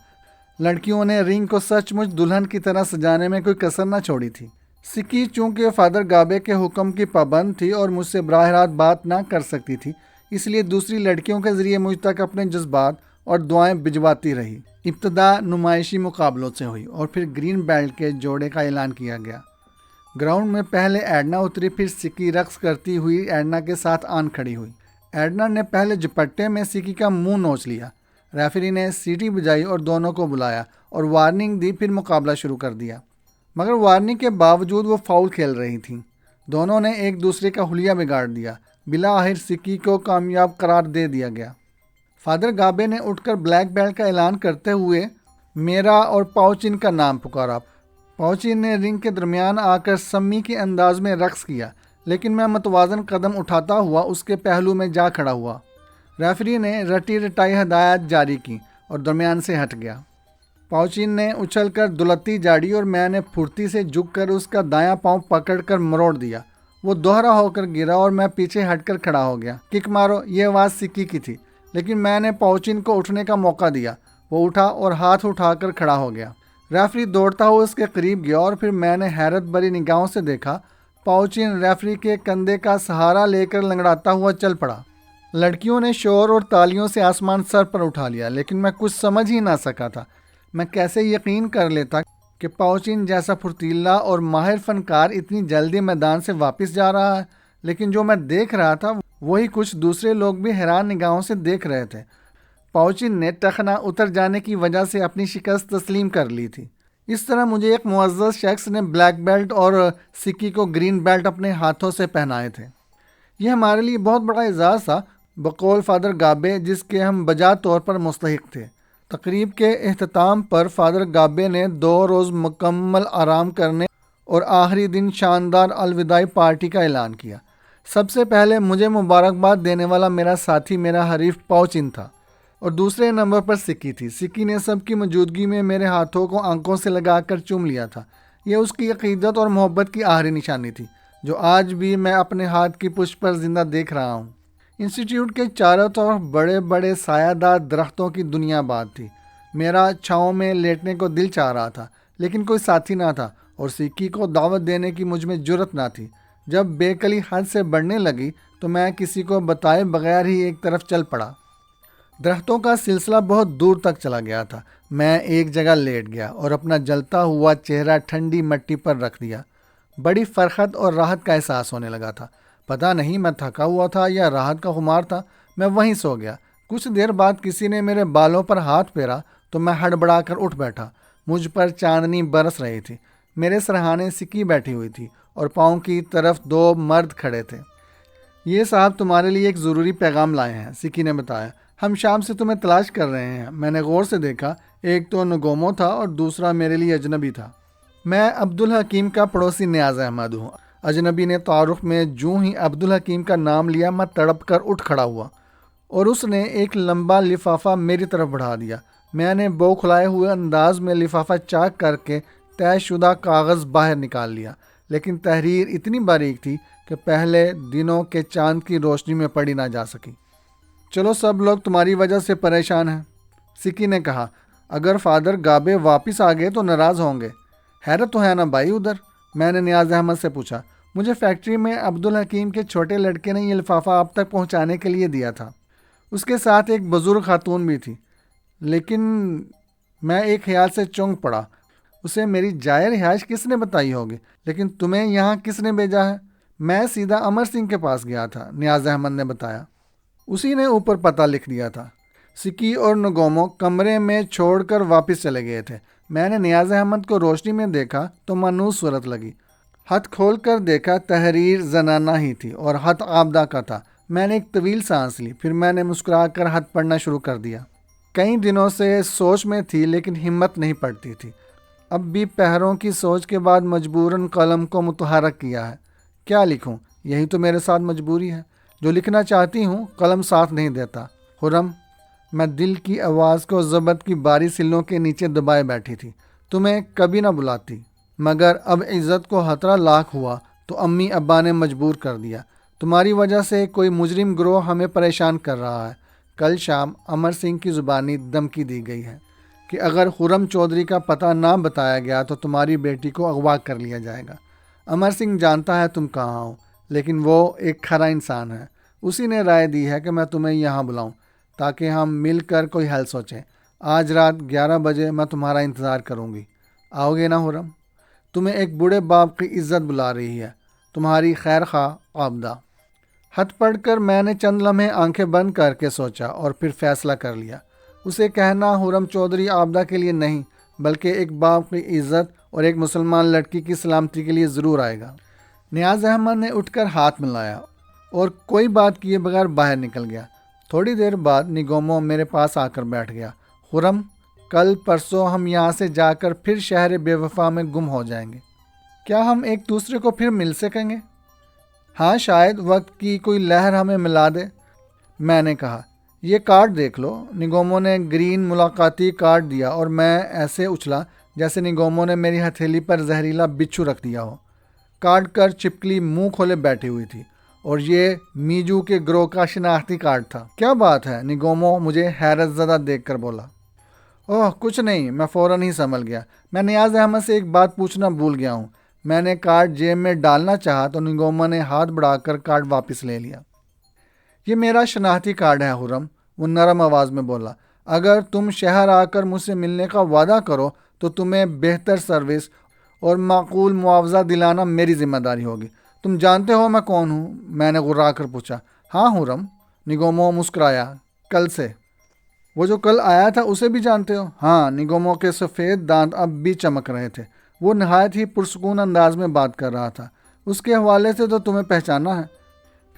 لڑکیوں نے رنگ کو سچ مچ دلہن کی طرح سجانے میں کوئی کسر نہ چھوڑی تھی۔ سکی چونکہ فادر گابے کے حکم کی پابند تھی اور مجھ سے براہ راست بات نہ کر سکتی تھی، اس لیے دوسری لڑکیوں کے ذریعے مجھ تک اپنے جذبات اور دعائیں بھجواتی رہی۔ ابتدا نمائشی مقابلوں سے ہوئی اور پھر گرین بیلٹ کے جوڑے کا اعلان کیا گیا۔ گراؤنڈ میں پہلے ایڈنا اتری، پھر سکی رقص کرتی ہوئی ایڈنا کے ساتھ آن کھڑی ہوئی۔ ایڈنا نے پہلے جپٹے میں سکی کا منہ نوچ لیا۔ ریفری نے سیٹی بجائی اور دونوں کو بلایا اور وارننگ دی، پھر مقابلہ شروع کر دیا۔ مگر وارننگ کے باوجود وہ فاؤل کھیل رہی تھیں۔ دونوں نے ایک دوسرے کا حلیہ بگاڑ دیا۔ بالآخر سکی کو کامیاب قرار دے دیا گیا۔ فادر گابے نے اٹھ کر بلیک بیلٹ کا اعلان کرتے ہوئے میرا اور پاؤچن کا نام پکارا۔ پاؤچن نے رنگ کے درمیان آ کر سمی کے انداز میں رقص کیا، لیکن میں متوازن قدم اٹھاتا ہوا اس کے پہلو میں جا کھڑا ہوا۔ ریفری نے رٹی رٹائی ہدایات جاری کی اور درمیان سے ہٹ گیا۔ پاؤچن نے اچھل کر دلتی جاڑی اور میں نے پھرتی سے جھک کر اس کا دایاں پاؤں پکڑ کر مروڑ دیا۔ وہ دوہرا ہو کر گرا اور میں پیچھے ہٹ کر کھڑا ہو گیا۔ کک مارو، یہ آواز سکی کی تھی، لیکن میں نے پاؤچن کو اٹھنے کا موقع دیا۔ وہ اٹھا اور ہاتھ اٹھا کر کھڑا ہو گیا۔ ریفری دوڑتا ہوا اس کے قریب گیا اور پھر میں نے حیرت بھری نگاہوں سے دیکھا پاؤچن ریفری کے کندھے کا سہارا لے کر لنگڑاتا ہوا چل پڑا۔ لڑکیوں نے شور اور تالیوں سے آسمان سر پر اٹھا لیا، لیکن میں کچھ سمجھ ہی نہ سکا تھا۔ میں کیسے یقین کر لیتا کہ پاؤچن جیسا پھرتیلا اور ماہر فنکار اتنی جلدی میدان سے واپس جا رہا ہے، لیکن جو میں دیکھ رہا تھا وہی کچھ دوسرے لوگ بھی حیران نگاہوں سے دیکھ رہے تھے۔ پاؤچن نے ٹخنا اتر جانے کی وجہ سے اپنی شکست تسلیم کر لی تھی۔ اس طرح مجھے ایک معزز شخص نے بلیک بیلٹ اور سکی کو گرین بیلٹ اپنے ہاتھوں سے پہنائے تھے۔ یہ ہمارے لیے بہت بڑا اعزاز تھا، بقول فادر گابے، جس کے ہم بجا طور پر مستحق تھے۔ تقریب کے اختتام پر فادر گابے نے 2 روز مکمل آرام کرنے اور آخری دن شاندار الوداعی پارٹی کا اعلان کیا۔ سب سے پہلے مجھے مبارکباد دینے والا میرا ساتھی، میرا حریف پاؤچن تھا، اور دوسرے نمبر پر سکی تھی۔ سکی نے سب کی موجودگی میں میرے ہاتھوں کو آنکھوں سے لگا کر چوم لیا تھا۔ یہ اس کی عقیدت اور محبت کی آخری نشانی تھی، جو آج بھی میں اپنے ہاتھ کی پشت پر زندہ دیکھ رہا ہوں۔ انسٹیٹیوٹ کے چاروں طرف بڑے بڑے سایہ دار درختوں کی دنیا آباد تھی۔ میرا چھاؤں میں لیٹنے کو دل چاہ رہا تھا، لیکن کوئی ساتھی نہ تھا، اور سکی کو دعوت دینے کی مجھ میں جرت نہ تھی۔ جب بے کلی حد سے بڑھنے لگی تو میں کسی کو بتائے بغیر ہی ایک طرف چل پڑا۔ درختوں کا سلسلہ بہت دور تک چلا گیا تھا۔ میں ایک جگہ لیٹ گیا اور اپنا جلتا ہوا چہرہ ٹھنڈی مٹی پر رکھ دیا۔ بڑی فرحت اور راحت کا احساس ہونے لگا تھا۔ پتہ نہیں میں تھکا ہوا تھا یا راحت کا خمار تھا، میں وہیں سو گیا۔ کچھ دیر بعد کسی نے میرے بالوں پر ہاتھ پھیرا تو میں ہڑبڑا کر اٹھ بیٹھا۔ مجھ پر چاندنی برس رہی تھی۔ میرے سرہانے سکی بیٹھی ہوئی تھی اور پاؤں کی طرف 2 مرد کھڑے تھے۔ یہ صاحب تمہارے لیے ایک ضروری پیغام لائے ہیں، سکی نے بتایا۔ ہم شام سے تمہیں تلاش کر رہے ہیں۔ میں نے غور سے دیکھا، ایک تو نگومو تھا اور دوسرا میرے لیے اجنبی تھا۔ میں عبدالحکیم کا پڑوسی نیاز احمد ہوں۔ اجنبی نے تعارف میں جوں ہی عبدالحکیم کا نام لیا، میں تڑپ کر اٹھ کھڑا ہوا اور اس نے ایک لمبا لفافہ میری طرف بڑھا دیا۔ میں نے بوکھلائے ہوئے انداز میں لفافہ چاک کر کے طے شدہ کاغذ باہر نکال لیا، لیکن تحریر اتنی باریک تھی کہ پہلے دنوں کے چاند کی روشنی میں پڑھی نہ جا سکی۔ چلو، سب لوگ تمہاری وجہ سے پریشان ہیں، سکی نے کہا۔ اگر فادر گابے واپس آ گئے تو ناراض ہوں گے۔ حیرت تو ہے نا بھائی ادھر؟ میں نے نیاز احمد سے پوچھا۔ مجھے فیکٹری میں عبدالحکیم کے چھوٹے لڑکے نے یہ لفافہ آپ تک پہنچانے کے لیے دیا تھا۔ اس کے ساتھ ایک بزرگ خاتون بھی تھی، لیکن میں ایک خیال سے چونک پڑا۔ اسے میری جائے رہائش کس نے بتائی ہوگی؟ لیکن تمہیں یہاں کس نے بھیجا ہے؟ میں سیدھا امر سنگھ کے پاس گیا تھا، نیاز احمد نے بتایا۔ اسی نے اوپر پتہ لکھ دیا تھا۔ سکی اور نگومو کمرے میں چھوڑ کر واپس چلے گئے تھے۔ میں نے نیاز احمد کو روشنی میں دیکھا تو مانوس صورت لگی۔ ہاتھ کھول کر دیکھا، تحریر زنانہ ہی تھی اور ہاتھ آبدہ کا تھا۔ میں نے ایک طویل سانس لی، پھر میں نے مسکرا کر ہاتھ پڑھنا شروع کر دیا۔ کئی دنوں سے سوچ میں تھی لیکن ہمت نہیں پڑتی تھی۔ اب بھی پہروں کی سوچ کے بعد مجبوراً قلم کو متحرک کیا ہے۔ کیا لکھوں؟ یہی تو میرے ساتھ مجبوری ہے۔ جو لکھنا چاہتی ہوں قلم ساتھ نہیں دیتا۔ خرم، میں دل کی آواز کو ضبط کی باری سلوں کے نیچے دبائے بیٹھی تھی۔ تمہیں کبھی نہ بلاتی، مگر اب عزت کو خطرہ لاحق ہوا تو امی ابا نے مجبور کر دیا۔ تمہاری وجہ سے کوئی مجرم گروہ ہمیں پریشان کر رہا ہے۔ کل شام امر سنگھ کی زبانی دھمکی دی گئی ہے کہ اگر خرم چودھری کا پتہ نہ بتایا گیا تو تمہاری بیٹی کو اغوا کر لیا جائے گا۔ امر سنگھ جانتا ہے تم کہاں ہو، لیکن وہ ایک کھرا انسان ہے۔ اسی نے رائے دی ہے کہ میں تمہیں یہاں بلاؤں تاکہ ہم مل کر کوئی حل سوچیں۔ آج رات 11 بجے میں تمہارا انتظار کروں گی۔ آؤ گے نا خرم؟ تمہیں ایک بوڑھے باپ کی عزت بلا رہی ہے۔ تمہاری خیر خواہ عابدہ۔ خط پڑھ کر میں نے چند لمحے آنکھیں بند کر کے سوچا اور پھر فیصلہ کر لیا۔ اسے کہنا خرم چودھری عابدہ کے لیے نہیں، بلکہ ایک باپ کی عزت اور ایک مسلمان لڑکی کی سلامتی کے لیے ضرور آئے گا۔ نیاز احمد نے اٹھ کر ہاتھ ملایا اور کوئی بات کیے بغیر باہر نکل گیا۔ تھوڑی دیر بعد نگومو میرے پاس آ کر بیٹھ گیا۔ خرم، کل پرسوں ہم یہاں سے جا کر پھر شہر بے وفا میں گم ہو جائیں گے۔ کیا ہم ایک دوسرے کو پھر مل سکیں گے؟ ہاں، شاید وقت کی کوئی لہر ہمیں ملا دے، میں نے کہا۔ یہ کارڈ دیکھ لو۔ نگومو نے گرین ملاقاتی کارڈ دیا اور میں ایسے اچھلا جیسے نگومو نے میری ہتھیلی پر زہریلا بچھو رکھ دیا ہو۔ کارڈ کر چپکلی منہ کھولے بیٹھی ہوئی تھی اور یہ میجو کے گروہ کا شناختی کارڈ تھا۔ کیا بات ہے؟ نگومو مجھے حیرت زدہ دیکھ کر بولا۔ اوہ کچھ نہیں، میں فوراً ہی سنبھل گیا۔ میں نیاز احمد سے ایک بات پوچھنا بھول گیا ہوں۔ میں نے کارڈ جیب میں ڈالنا چاہا تو نگومو نے ہاتھ بڑھا کر کارڈ واپس لے لیا۔ یہ میرا شناختی کارڈ ہے خرم، وہ نرم آواز میں بولا۔ اگر تم شہر آ کر مجھ سے ملنے کا وعدہ کرو تو تمہیں بہتر سروس اور معقول معاوضہ دلانا میری ذمہ داری ہوگی۔ تم جانتے ہو میں کون ہوں؟ میں نے غرا کر پوچھا۔ ہاں خرم، نگومو مسکرایا۔ کل سے۔ وہ جو کل آیا تھا اسے بھی جانتے ہو؟ ہاں، نگومو کے سفید دانت اب بھی چمک رہے تھے۔ وہ نہایت ہی پرسکون انداز میں بات کر رہا تھا۔ اس کے حوالے سے تو تمہیں پہچانا ہے۔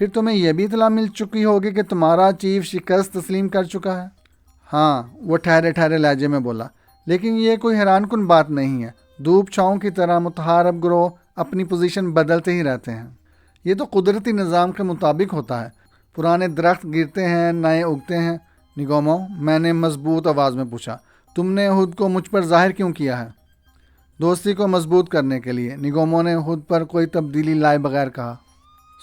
پھر تمہیں یہ بھی اطلاع مل چکی ہوگی کہ تمہارا چیف شکست تسلیم کر چکا ہے؟ ہاں، وہ ٹھہرے لہجے میں بولا، لیکن یہ کوئی حیران کن بات نہیں ہے۔ دھوپ چھاؤں کی طرح متحارب گروہ اپنی پوزیشن بدلتے ہی رہتے ہیں۔ یہ تو قدرتی نظام کے مطابق ہوتا ہے۔ پرانے درخت گرتے ہیں، نئے اگتے ہیں۔ نگومو، میں نے مضبوط آواز میں پوچھا، تم نے خود کو مجھ پر ظاہر کیوں کیا ہے؟ دوستی کو مضبوط کرنے کے لیے، نگومو نے خود پر کوئی تبدیلی لائے بغیر کہا۔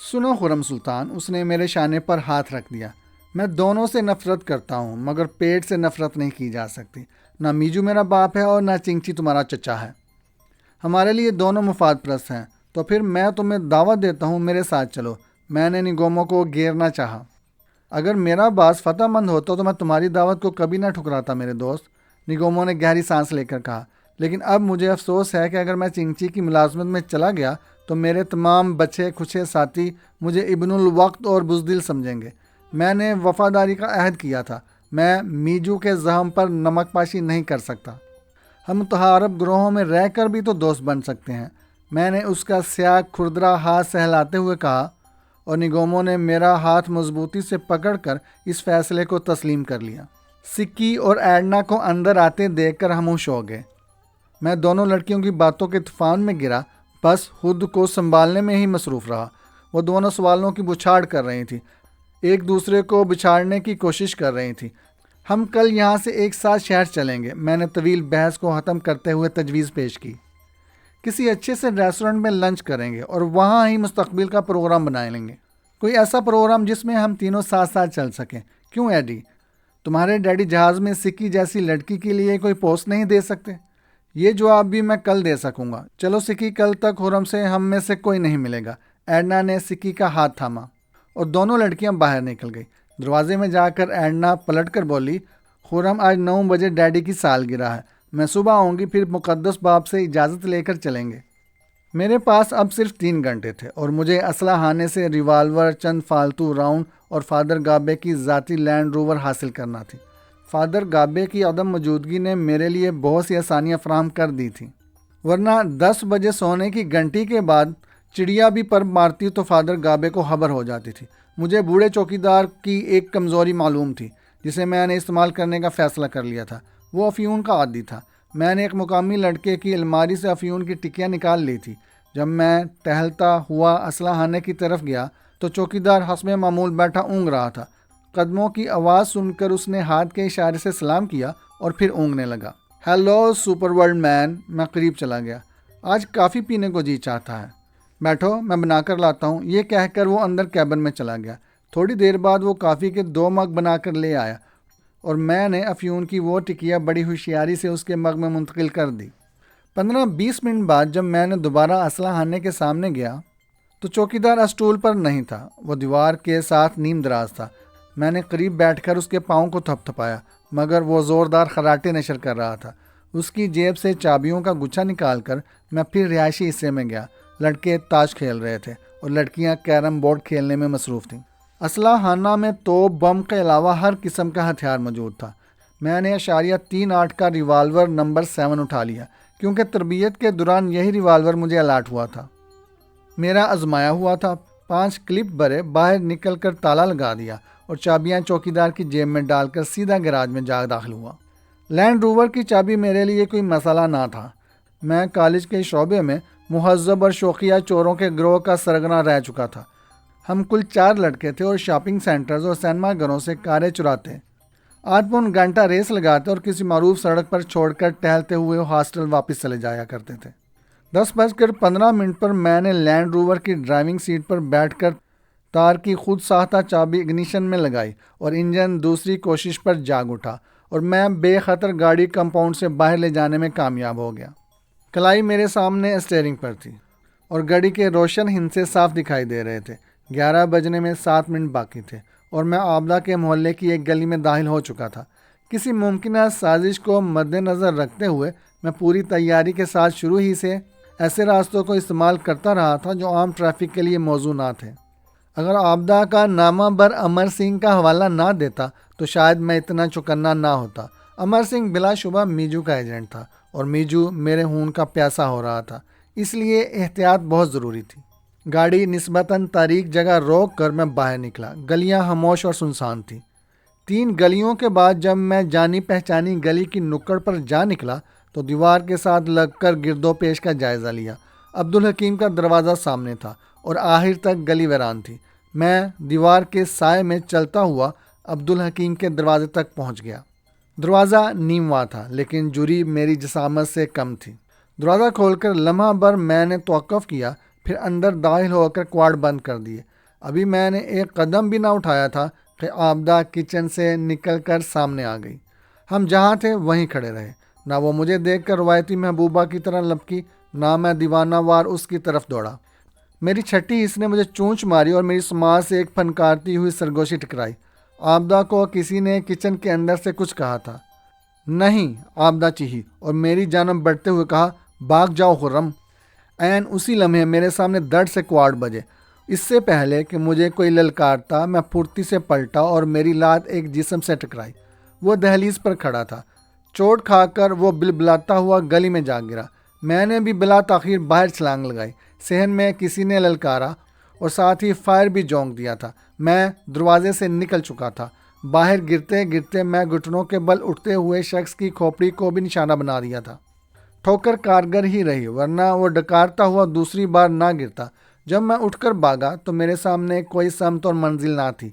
سنو خرم سلطان، اس نے میرے شانے پر ہاتھ رکھ دیا، میں دونوں سے نفرت کرتا ہوں، مگر پیٹ سے نفرت نہیں کی جا سکتی۔ نہ میجو میرا باپ ہے اور نہ چنگچی تمہارا چچا ہے۔ ہمارے لیے دونوں مفاد پرست ہیں۔ تو پھر میں تمہیں دعوت دیتا ہوں، میرے ساتھ چلو۔ میں نے نگومو کو گھیرنا چاہا۔ اگر میرا باس فتح مند ہوتا تو میں تمہاری دعوت کو کبھی نہ ٹھکراتا میرے دوست، نگومو نے گہری سانس لے کر کہا۔ لیکن اب مجھے افسوس ہے کہ اگر میں چنگچی کی ملازمت میں چلا گیا تو میرے تمام بچے کھچے ساتھی مجھے ابن الوقت اور بزدل سمجھیں گے۔ میں نے وفاداری کا عہد کیا تھا، میں میجو کے زخم پر نمک پاشی نہیں کر سکتا۔ ہم متحارب گروہوں میں رہ کر بھی تو دوست بن سکتے ہیں، میں نے اس کا سیاہ کھردرا ہاتھ سہلاتے ہوئے کہا، اور نگومو نے میرا ہاتھ مضبوطی سے پکڑ کر اس فیصلے کو تسلیم کر لیا۔ سکی اور ایڈنا کو اندر آتے دیکھ کر خاموش ہو گئے۔ میں دونوں لڑکیوں کی باتوں کے طوفان میں گرا، بس خود کو سنبھالنے میں ہی مصروف رہا۔ وہ دونوں سوالوں کی بچھاڑ کر رہی تھی، ایک دوسرے کو بچھاڑنے کی کوشش کر رہی تھی۔ ہم کل یہاں سے ایک ساتھ شہر چلیں گے، میں نے طویل بحث کو ختم کرتے ہوئے تجویز پیش کی۔ کسی اچھے سے ریسٹورنٹ میں لنچ کریں گے اور وہاں ہی مستقبل کا پروگرام بنا لیں گے، کوئی ایسا پروگرام جس میں ہم تینوں ساتھ ساتھ چل سکیں۔ کیوں ایڈی، تمہارے ڈیڈی جہاز میں سکی جیسی لڑکی کے لیے کوئی پوسٹ نہیں دے سکتے؟ یہ جواب بھی میں کل دے سکوں گا۔ چلو سکی، کل تک خرم سے ہم میں سے کوئی نہیں ملے گا۔ ایڈنا نے سکی کا ہاتھ تھاما اور دونوں لڑکیاں باہر نکل گئی۔ دروازے میں جا کر ایڈنا پلٹ کر بولی، خرم، آج 9 بجے ڈیڈی کی سالگرہ ہے، میں صبح آؤں گی، پھر مقدس باپ سے اجازت لے کر چلیں گے۔ میرے پاس اب صرف 3 گھنٹے تھے اور مجھے اسلحہ خانے سے ریوالور، چند فالتو راؤنڈ اور فادر گابے کی ذاتی لینڈ روور حاصل کرنا تھی۔ فادر گابے کی عدم موجودگی نے میرے لیے بہت سی آسانیاں فراہم کر دی تھیں، ورنہ 10 بجے سونے کی گھنٹی کے بعد چڑیا بھی پر مارتی تو فادر گابے کو خبر ہو جاتی تھی۔ مجھے بوڑھے چوکیدار کی ایک کمزوری معلوم تھی جسے میں نے استعمال کرنے کا فیصلہ کر لیا تھا۔ وہ افیون کا عادی تھا۔ میں نے ایک مقامی لڑکے کی الماری سے افیون کی ٹکیاں نکال لی تھی۔ جب میں ٹہلتا ہوا اسلحہ خانے کی طرف گیا تو چوکیدار حسب معمول بیٹھا اونگ رہا تھا۔ قدموں کی آواز سن کر اس نے ہاتھ کے اشارے سے سلام کیا اور پھر اونگنے لگا۔ ہیلو سپر ورلڈ مین۔ میں قریب چلا گیا۔ آج کافی پینے کو جی چاہتا ہے، بیٹھو میں بنا کر لاتا ہوں، یہ کہہ کر وہ اندر کیبن میں چلا گیا۔ تھوڑی دیر بعد وہ کافی کے 2 مگ بنا کر لے آیا اور میں نے افیون کی وہ ٹکیا بڑی ہوشیاری سے اس کے مگ میں منتقل کر دی۔ 15-20 منٹ بعد جب میں نے دوبارہ اسلحہ خانے کے سامنے گیا تو چوکیدار اسٹول پر نہیں تھا، وہ دیوار کے ساتھ نیم دراز تھا۔ میں نے قریب بیٹھ کر اس کے پاؤں کو تھپ تھپایا، مگر وہ زوردار خراٹے نشر کر رہا تھا۔ اس کی جیب سے چابیوں کا گچھا نکال کر میں پھر رہائشی حصے میں گیا۔ لڑکے تاش کھیل رہے تھے اور لڑکیاں کیرم بورڈ کھیلنے میں مصروف تھیں۔ اسلحہ خانہ میں توپ، بم کے علاوہ ہر قسم کا ہتھیار موجود تھا۔ میں نے .38 کا ریوالور نمبر 7 اٹھا لیا، کیونکہ تربیت کے دوران یہی ریوالور مجھے الاٹ ہوا تھا، میرا آزمایا ہوا تھا۔ 5 کلپ بھرے، باہر نکل کر تالا لگا دیا اور چابیاں چوکیدار کی جیب میں ڈال کر سیدھا گراج میں جا داخل ہوا۔ لینڈ روور کی چابی میرے لیے کوئی مسئلہ نہ تھا۔ میں کالج کے شعبے میں مہذب اور شوخیہ چوروں کے گروہ کا سرگنا رہ چکا تھا۔ ہم کل 4 لڑکے تھے اور شاپنگ سینٹرز اور سینما گھروں سے کاریں چراتے، 8 پون گھنٹہ ریس لگاتے اور کسی معروف سڑک پر چھوڑ کر ٹہلتے ہوئے ہاسٹل واپس چلے جایا کرتے تھے۔ 10:15 پر میں نے لینڈ روور کی ڈرائیونگ سیٹ پر بیٹھ کر تار کی خود ساختہ چابی اگنیشن میں لگائی اور انجن دوسری کوشش پر جاگ اٹھا اور میں بے خطر گاڑی کمپاؤنڈ سے باہر لے جانے میں کامیاب ہو گیا۔ کلائی میرے سامنے اسٹیئرنگ پر تھی اور گاڑی کے روشن ہندسے صاف دکھائی دے رہے تھے۔ 11 بجنے میں 7 منٹ باقی تھے اور میں آبلہ کے محلے کی ایک گلی میں داخل ہو چکا تھا۔ کسی ممکنہ سازش کو مد نظر رکھتے ہوئے میں پوری تیاری کے ساتھ شروع ہی سے ایسے راستوں کو استعمال کرتا رہا تھا جو عام ٹریفک کے لیے موزوں نہ تھے۔ اگر آبدہ کا نامہ بر امر سنگھ کا حوالہ نہ دیتا تو شاید میں اتنا چوکنا نہ ہوتا۔ امر سنگھ بلا شبہ میجو کا ایجنٹ تھا اور میجو میرے خون کا پیاسا ہو رہا تھا، اس لیے احتیاط بہت ضروری تھی۔ گاڑی نسبتاً تاریک جگہ روک کر میں باہر نکلا۔ گلیاں خاموش اور سنسان تھیں۔ 3 گلیوں کے بعد جب میں جانی پہچانی گلی کی نکڑ پر جا نکلا تو دیوار کے ساتھ لگ کر گرد و پیش کا جائزہ لیا۔ عبدالحکیم کا دروازہ سامنے تھا اور آخر تک گلی ویران تھی۔ میں دیوار کے سائے میں چلتا ہوا عبدالحکیم کے دروازے تک پہنچ گیا۔ دروازہ نیمواں تھا لیکن جوری میری جسامت سے کم تھی۔ دروازہ کھول کر لمحہ بھر میں نے توقف کیا، پھر اندر داخل ہو کر کواڑ بند کر دیے۔ ابھی میں نے ایک قدم بھی نہ اٹھایا تھا کہ آبدہ کچن سے نکل کر سامنے آ گئی۔ ہم جہاں تھے وہیں کھڑے رہے۔ نہ وہ مجھے دیکھ کر روایتی محبوبہ کی طرح لپکی، نہ میں دیوانہ وار اس کی طرف دوڑا۔ میری چھٹی حص نے مجھے چونچ ماری اور میری سماج سے ایک پھنکارتی ہوئی سرگوشی ٹکرائی۔ آبدہ کو کسی نے کچن کے اندر سے کچھ کہا تھا۔ نہیں، آبدہ چیخی اور میری جانب بڑھتے ہوئے کہا، بھاگ جاؤ خرم۔ عین اسی لمحے میرے سامنے درد سے کواڑ بجے۔ اس سے پہلے کہ مجھے کوئی للکارتا، میں پھرتی سے پلٹا اور میری لات ایک جسم سے ٹکرائی۔ وہ دہلیز پر کھڑا تھا۔ چوٹ کھا کر وہ بلبلاتا ہوا گلی میں جا گرا۔ میں نے بھی بلا تاخیر باہر چھلانگ لگائی۔ صحن میں کسی نے للکارا اور ساتھ ہی فائر بھی جونک دیا تھا۔ میں دروازے سے نکل چکا تھا۔ باہر گرتے گرتے میں گھٹنوں کے بل اٹھتے ہوئے شخص کی کھوپڑی کو بھی نشانہ بنا دیا تھا۔ ٹھوکر کارگر ہی رہی، ورنہ وہ ڈکارتا ہوا دوسری بار نہ گرتا۔ جب میں اٹھ کر بھاگا تو میرے سامنے کوئی سمت اور منزل نہ تھی۔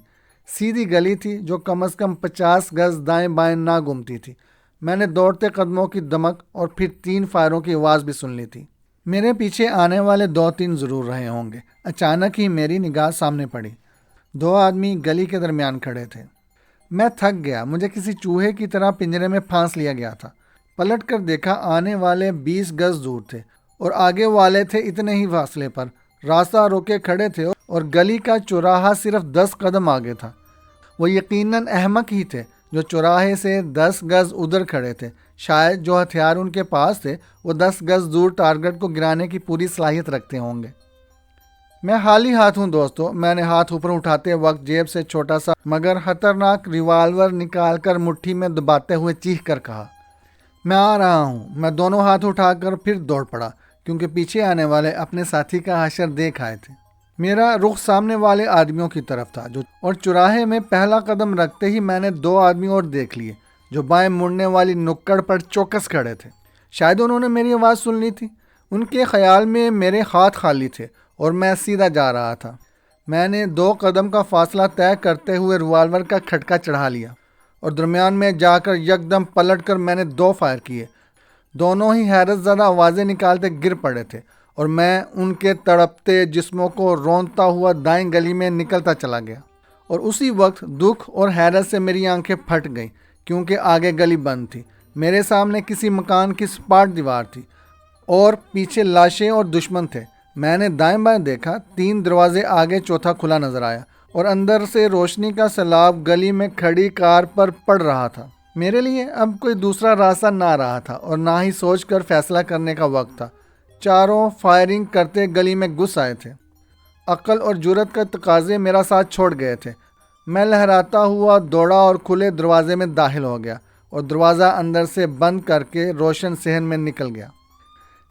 سیدھی گلی تھی جو کم از کم 50 گز دائیں بائیں نہ گھومتی تھی۔ میں نے دوڑتے قدموں کی دمک اور پھر 3 فائروں کی آواز بھی سن لی تھی۔ میرے پیچھے آنے والے 2-3 ضرور رہے ہوں گے۔ اچانک ہی میری نگاہ سامنے پڑی۔ 2 آدمی گلی کے درمیان کھڑے تھے۔ میں تھک گیا، مجھے کسی چوہے کی طرح پنجرے میں پھانس لیا گیا تھا۔ پلٹ کر دیکھا، آنے والے 20 گز دور تھے اور آگے والے تھے اتنے ہی فاصلے پر۔ راستہ روکے کھڑے تھے اور گلی کا چوراہا صرف 10 قدم آگے تھا۔ وہ یقیناً احمق ہی تھے جو چوراہے سے 10 گز ادھر کھڑے تھے۔ شاید جو ہتھیار ان کے پاس تھے وہ 10 گز دور ٹارگٹ کو گرانے کی پوری صلاحیت رکھتے ہوں گے۔ میں خالی ہاتھ ہوں دوستو، میں نے ہاتھ اوپر اٹھاتے وقت جیب سے چھوٹا سا مگر خطرناک ریوالور نکال کر مٹھی میں دباتے ہوئے چیخ کر کہا، میں آ رہا ہوں۔ میں دونوں ہاتھ اٹھا کر پھر دوڑ پڑا کیونکہ پیچھے آنے والے اپنے ساتھی کا حشر دیکھ آئے تھے۔ میرا رخ سامنے والے آدمیوں کی طرف تھا اور چوراہے میں پہلا قدم رکھتے ہی میں نے 2 آدمی اور دیکھ لیے جو بائیں مڑنے والی نکڑ پر چوکس کھڑے تھے۔ شاید انہوں نے میری آواز سن لی تھی۔ ان کے خیال میں میرے ہاتھ خالی تھے اور میں سیدھا جا رہا تھا۔ میں نے 2 قدم کا فاصلہ طے کرتے ہوئے ریوالور کا کھٹکا چڑھا لیا اور درمیان میں جا کر یکدم پلٹ کر میں نے 2 فائر کیے۔ دونوں ہی حیرت زدہ آوازیں نکالتے گر پڑے تھے اور میں ان کے تڑپتے جسموں کو رونتا ہوا دائیں گلی میں نکلتا چلا گیا۔ اور اسی وقت دکھ اور حیرت سے میری آنکھیں پھٹ گئیں کیونکہ آگے گلی بند تھی۔ میرے سامنے کسی مکان کی سپاٹ دیوار تھی اور پیچھے لاشیں اور دشمن تھے۔ میں نے دائیں بائیں دیکھا، 3 دروازے آگے چوتھا کھلا نظر آیا اور اندر سے روشنی کا سیلاب گلی میں کھڑی کار پر پڑ رہا تھا۔ میرے لیے اب کوئی دوسرا راستہ نہ رہا تھا اور نہ ہی سوچ کر فیصلہ کرنے کا وقت تھا۔ چاروں فائرنگ کرتے گلی میں گھس آئے تھے۔ عقل اور جرأت کا تقاضے میرا ساتھ چھوڑ گئے تھے۔ میں لہراتا ہوا دوڑا اور کھلے دروازے میں داخل ہو گیا اور دروازہ اندر سے بند کر کے روشن صحن میں نکل گیا۔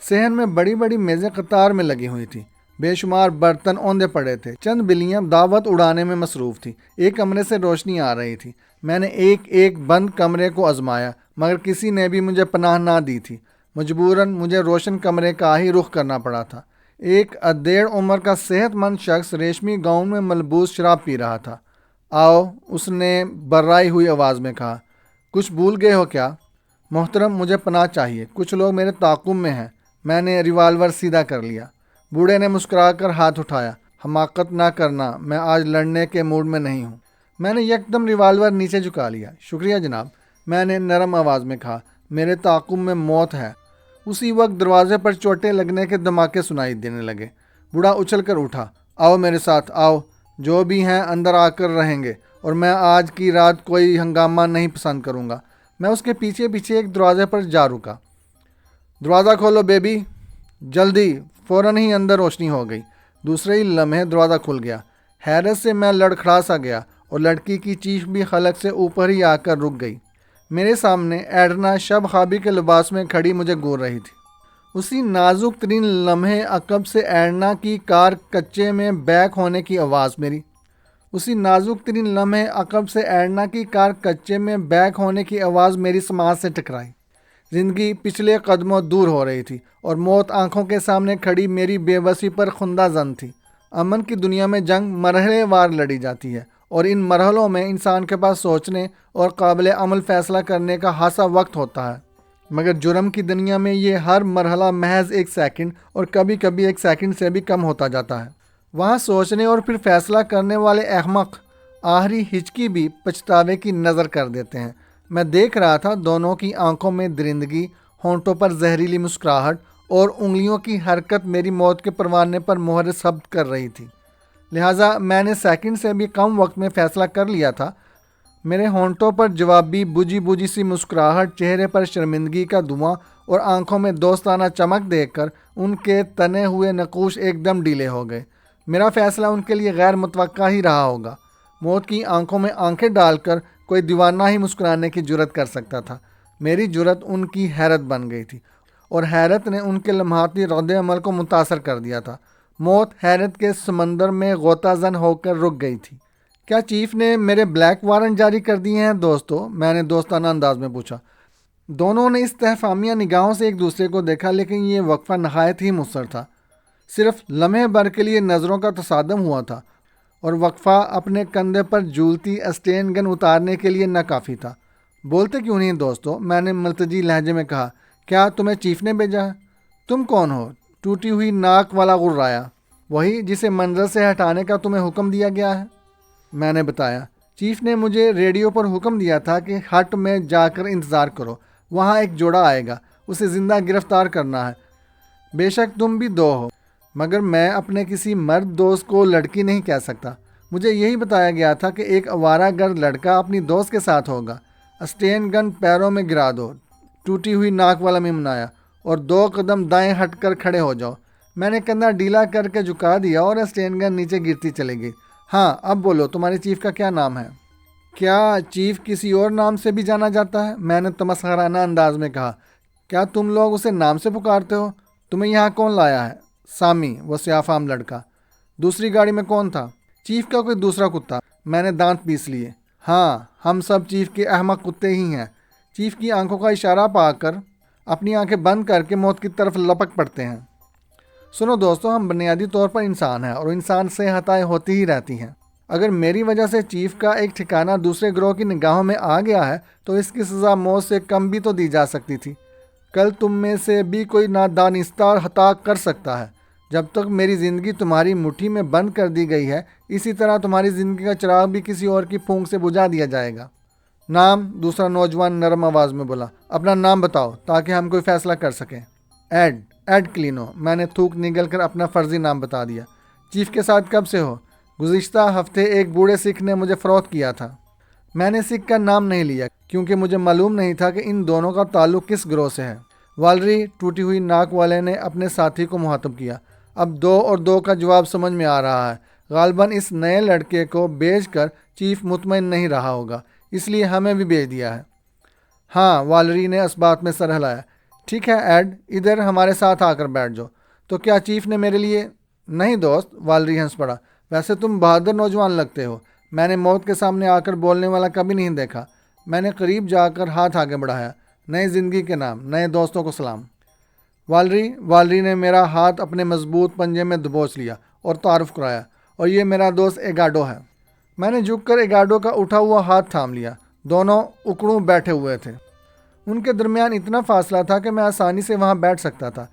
صحن میں بڑی بڑی میزیں قطار میں لگی ہوئی تھی۔ بے شمار برتن اوندے پڑے تھے۔ چند بلیاں دعوت اڑانے میں مصروف تھیں۔ ایک کمرے سے روشنی آ رہی تھی۔ میں نے ایک ایک بند کمرے کو آزمایا مگر کسی نے بھی مجھے پناہ نہ دی تھی۔ مجبوراً مجھے روشن کمرے کا ہی رخ کرنا پڑا تھا۔ ایک ادھیڑ عمر کا صحت مند شخص ریشمی گاؤن میں ملبوس شراب پی رہا تھا۔ آؤ، اس نے بررائی ہوئی آواز میں کہا، کچھ بھول گئے ہو کیا؟ محترم، مجھے پناہ چاہیے، کچھ لوگ میرے تعاقب میں ہیں۔ میں نے ریوالور سیدھا کر لیا۔ بوڑھے نے مسکرا کر ہاتھ اٹھایا، حماقت نہ کرنا، میں آج لڑنے کے موڈ میں نہیں ہوں۔ میں نے یکدم ریوالور نیچے جھکا لیا۔ شکریہ جناب، میں نے نرم آواز میں کہا، میرے تعاقب میں موت ہے۔ اسی وقت دروازے پر چوٹیں لگنے کے دھماکے سنائی دینے لگے۔ بوڑھا اچھل کر اٹھا، آؤ میرے ساتھ آؤ، جو بھی ہیں اندر آ کر رہیں گے اور میں آج کی رات کوئی ہنگامہ نہیں پسند کروں گا۔ میں اس کے پیچھے پیچھے ایک دروازے پر جا رکا۔ دروازہ کھولو بیبی، جلدی۔ فوراً ہی اندر روشنی ہو گئی۔ دوسرے ہی لمحے دروازہ کھل گیا۔ حیرت سے میں لڑکھڑا سا گیا اور لڑکی کی چیخ بھی حلق سے اوپر ہی آ کر رک گئی۔ میرے سامنے ایڈنا شب خوابی کے لباس میں کھڑی مجھے گور رہی تھی۔ اسی نازک ترین لمحے عقب سے ایڈنا کی کار کچے میں بیک ہونے کی آواز میری اسی نازک ترین لمحے عقب سے ایڈنا کی کار کچے میں بیک ہونے کی آواز میری سماعت سے ٹکرائی۔ زندگی پچھلے قدموں دور ہو رہی تھی اور موت آنکھوں کے سامنے کھڑی میری بے بسی پر خندہ زن تھی۔ امن کی دنیا میں جنگ مرحلے وار لڑی جاتی ہے اور ان مرحلوں میں انسان کے پاس سوچنے اور قابل عمل فیصلہ کرنے کا خاصا وقت ہوتا ہے، مگر جرم کی دنیا میں یہ ہر مرحلہ محض 1 سیکنڈ اور کبھی کبھی 1 سیکنڈ سے بھی کم ہوتا جاتا ہے۔ وہاں سوچنے اور پھر فیصلہ کرنے والے احمق آخری ہچکی بھی پچھتاوے کی نظر کر دیتے ہیں۔ میں دیکھ رہا تھا دونوں کی آنکھوں میں درندگی، ہونٹوں پر زہریلی مسکراہٹ اور انگلیوں کی حرکت میری موت کے پروانے پر مہر ثبت کر رہی تھی، لہٰذا میں نے سیکنڈ سے بھی کم وقت میں فیصلہ کر لیا تھا۔ میرے ہونٹوں پر جوابی بجھی بجھی سی مسکراہٹ، چہرے پر شرمندگی کا دھواں اور آنکھوں میں دوستانہ چمک دیکھ کر ان کے تنے ہوئے نقوش ایک دم ڈھیلے ہو گئے۔ میرا فیصلہ ان کے لیے غیر متوقع ہی رہا ہوگا۔ موت کی آنکھوں میں آنکھیں ڈال کر کوئی دیوانہ ہی مسکرانے کی جرت کر سکتا تھا۔ میری جرت ان کی حیرت بن گئی تھی اور حیرت نے ان کے لمحاتی رد عمل کو متاثر کر دیا تھا۔ موت حیرت کے سمندر میں غوطہ زن ہو کر رک گئی تھی۔ کیا چیف نے میرے بلیک وارنٹ جاری کر دیے ہیں دوستو؟ میں نے دوستانہ انداز میں پوچھا۔ دونوں نے استفہامیہ نگاہوں سے ایک دوسرے کو دیکھا، لیکن یہ وقفہ نہایت ہی مؤثر تھا۔ صرف لمحے بھر کے لیے نظروں کا تصادم ہوا تھا اور وقفہ اپنے کندھے پر جھولتی اسٹین گن اتارنے کے لیے ناکافی تھا۔ بولتے کیوں نہیں دوستو؟ میں نے ملتجی لہجے میں کہا۔ کیا تمہیں چیف نے بھیجا ہے؟ تم کون ہو؟ ٹوٹی ہوئی ناک والا غرایا۔ وہی جسے منظر سے ہٹانے کا تمہیں حکم دیا گیا ہے؟ میں نے بتایا۔ چیف نے مجھے ریڈیو پر حکم دیا تھا کہ ہٹ میں جا کر انتظار کرو، وہاں ایک جوڑا آئے گا، اسے زندہ گرفتار کرنا ہے۔ بے شک تم بھی 2 ہو، مگر میں اپنے کسی مرد دوست کو لڑکی نہیں کہہ سکتا۔ مجھے یہی بتایا گیا تھا کہ ایک آوارہ گرد لڑکا اپنی دوست کے ساتھ ہوگا۔ اسٹین گن پیروں میں گرا دو، ٹوٹی ہوئی ناک والا ممنایا، اور 2 قدم دائیں ہٹ کر کھڑے ہو جاؤ۔ میں نے کندھا ڈھیلا کر کے جھکا دیا اور اسٹین گن نیچے گرتی چلی گئی۔ ہاں اب بولو، تمہارے چیف کا کیا نام ہے؟ کیا چیف کسی اور نام سے بھی جانا جاتا ہے؟ میں نے تمسخرانہ انداز میں کہا۔ کیا تم لوگ اسے نام سے پکارتے ہو؟ تمہیں یہاں کون لایا ہے؟ سامی، وہ سیاہ فام لڑکا۔ دوسری گاڑی میں کون تھا؟ چیف کا کوئی دوسرا کتا۔ میں نے دانت پیس لیے۔ ہاں، ہم سب چیف کے احمق کتے ہی ہیں۔ چیف کی آنکھوں کا اشارہ پا کر اپنی آنکھیں بند کر کے موت کی طرف لپک پڑتے ہیں۔ سنو دوستو، ہم بنیادی طور پر انسان ہیں اور انسان سے خطائیں ہوتی ہی رہتی ہیں۔ اگر میری وجہ سے چیف کا ایک ٹھکانہ دوسرے گروہ کی نگاہوں میں آ گیا ہے تو اس کی سزا موت سے کم بھی تو دی جا سکتی تھی۔ کل تم میں سے بھی کوئی نادانستہ خطا کر سکتا ہے۔ جب تک میری زندگی تمہاری مٹھی میں بند کر دی گئی ہے، اسی طرح تمہاری زندگی کا چراغ بھی کسی اور کی پھونک سے بجھا دیا جائے گا۔ نام؟ دوسرا نوجوان نرم آواز میں بولا۔ اپنا نام بتاؤ تاکہ ہم کوئی فیصلہ کر سکیں۔ ایڈ کلینو۔ میں نے تھوک نگل کر اپنا فرضی نام بتا دیا۔ چیف کے ساتھ کب سے ہو؟ گزشتہ ہفتے ایک بوڑھے سکھ نے مجھے فروخت کیا تھا۔ میں نے سکھ کا نام نہیں لیا کیونکہ مجھے معلوم نہیں تھا کہ ان دونوں کا تعلق کس گروہ سے ہے۔ والری، ٹوٹی ہوئی ناک والے نے اپنے ساتھی کو مخاطب کیا۔ اب 2 اور 2 کا جواب سمجھ میں آ رہا ہے۔ غالباً اس نئے لڑکے کو بھیج کر چیف مطمئن نہیں رہا ہوگا، اس لیے ہمیں بھی بھیج دیا ہے۔ ہاں، والری نے اس بات میں سر ہلایا۔ ٹھیک ہے ایڈ، ادھر ہمارے ساتھ آ کر بیٹھ جاؤ۔ تو کیا چیف نے میرے لیے؟ نہیں دوست، والری ہنس پڑا۔ ویسے تم بہادر نوجوان لگتے ہو۔ میں نے موت کے سامنے آ کر بولنے والا کبھی نہیں دیکھا۔ میں نے قریب جا کر ہاتھ آگے بڑھایا۔ نئی زندگی کے نام، نئے دوستوں کو سلام۔ والری نے میرا ہاتھ اپنے مضبوط پنجے میں دبوچ لیا اور تعارف کرایا۔ اور یہ میرا دوست ایگاڈو ہے۔ میں نے جھک کر ایگاڈو کا اٹھا ہوا ہاتھ تھام لیا۔ دونوں اکڑوں بیٹھے ہوئے تھے۔ ان کے درمیان اتنا فاصلہ تھا کہ میں آسانی سے وہاں بیٹھ سکتا تھا۔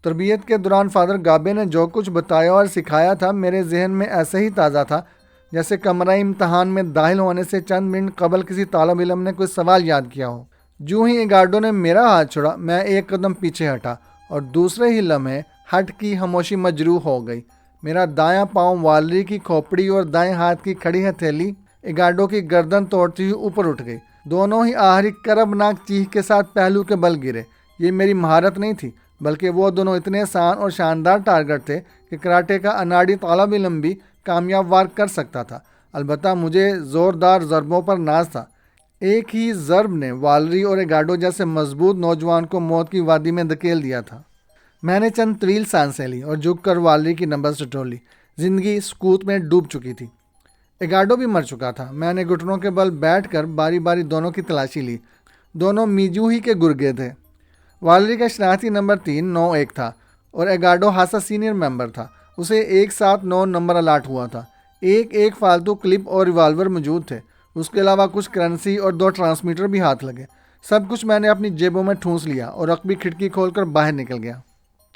تربیت کے دوران فادر گابے نے جو کچھ بتایا اور سکھایا تھا میرے ذہن میں ایسے ہی تازہ تھا جیسے کمرہ امتحان میں داخل ہونے سے چند منٹ قبل کسی طالب علم نے کوئی سوال یاد کیا ہو۔ جو ہی ایگاڈو نے میرا ہاتھ چھوڑا، میں ایک قدم پیچھے ہٹا اور دوسرے ہی لمحے ہٹ کی خاموشی مجروح ہو گئی۔ میرا دایاں پاؤں والری کی کھوپڑی اور دائیں ہاتھ کی کھڑی ہتھیلی ایگاڈو کی گردن توڑتی ہوئی اوپر اٹھ گئی۔ دونوں ہی آخری کربناک چیخ کے ساتھ پہلو کے بل گرے۔ یہ میری مہارت نہیں تھی، بلکہ وہ دونوں اتنے آسان اور شاندار ٹارگٹ تھے کہ کراٹے کا اناڑی طالب علم بھی کامیاب وار کر سکتا تھا۔ البتہ مجھے زوردار ضربوں پر ناز تھا۔ ایک ہی ضرب نے والری اور ایگارڈو جیسے مضبوط نوجوان کو موت کی وادی میں دھکیل دیا تھا۔ میں نے چند طویل سانسیں لی اور جھک کر والری کی نبض ٹٹولی۔ زندگی سکوت میں ڈوب چکی تھی۔ ایگارڈو بھی مر چکا تھا۔ میں نے گھٹنوں کے بل بیٹھ کر باری باری دونوں کی تلاشی لی۔ دونوں میجو ہی کے گرگے تھے۔ والری کا شناختی نمبر 391 تھا اور ایگارڈو ہاسا سینئر ممبر تھا۔ اسے 179 نمبر الاٹ ہوا تھا۔ ایک فالتو کلپ اور ریوالور موجود تھے۔ اس کے علاوہ کچھ کرنسی اور 2 ٹرانسمیٹر بھی ہاتھ لگے۔ سب کچھ میں نے اپنی جیبوں میں ٹھونس لیا اور رقبی کھڑکی کھول کر باہر نکل گیا۔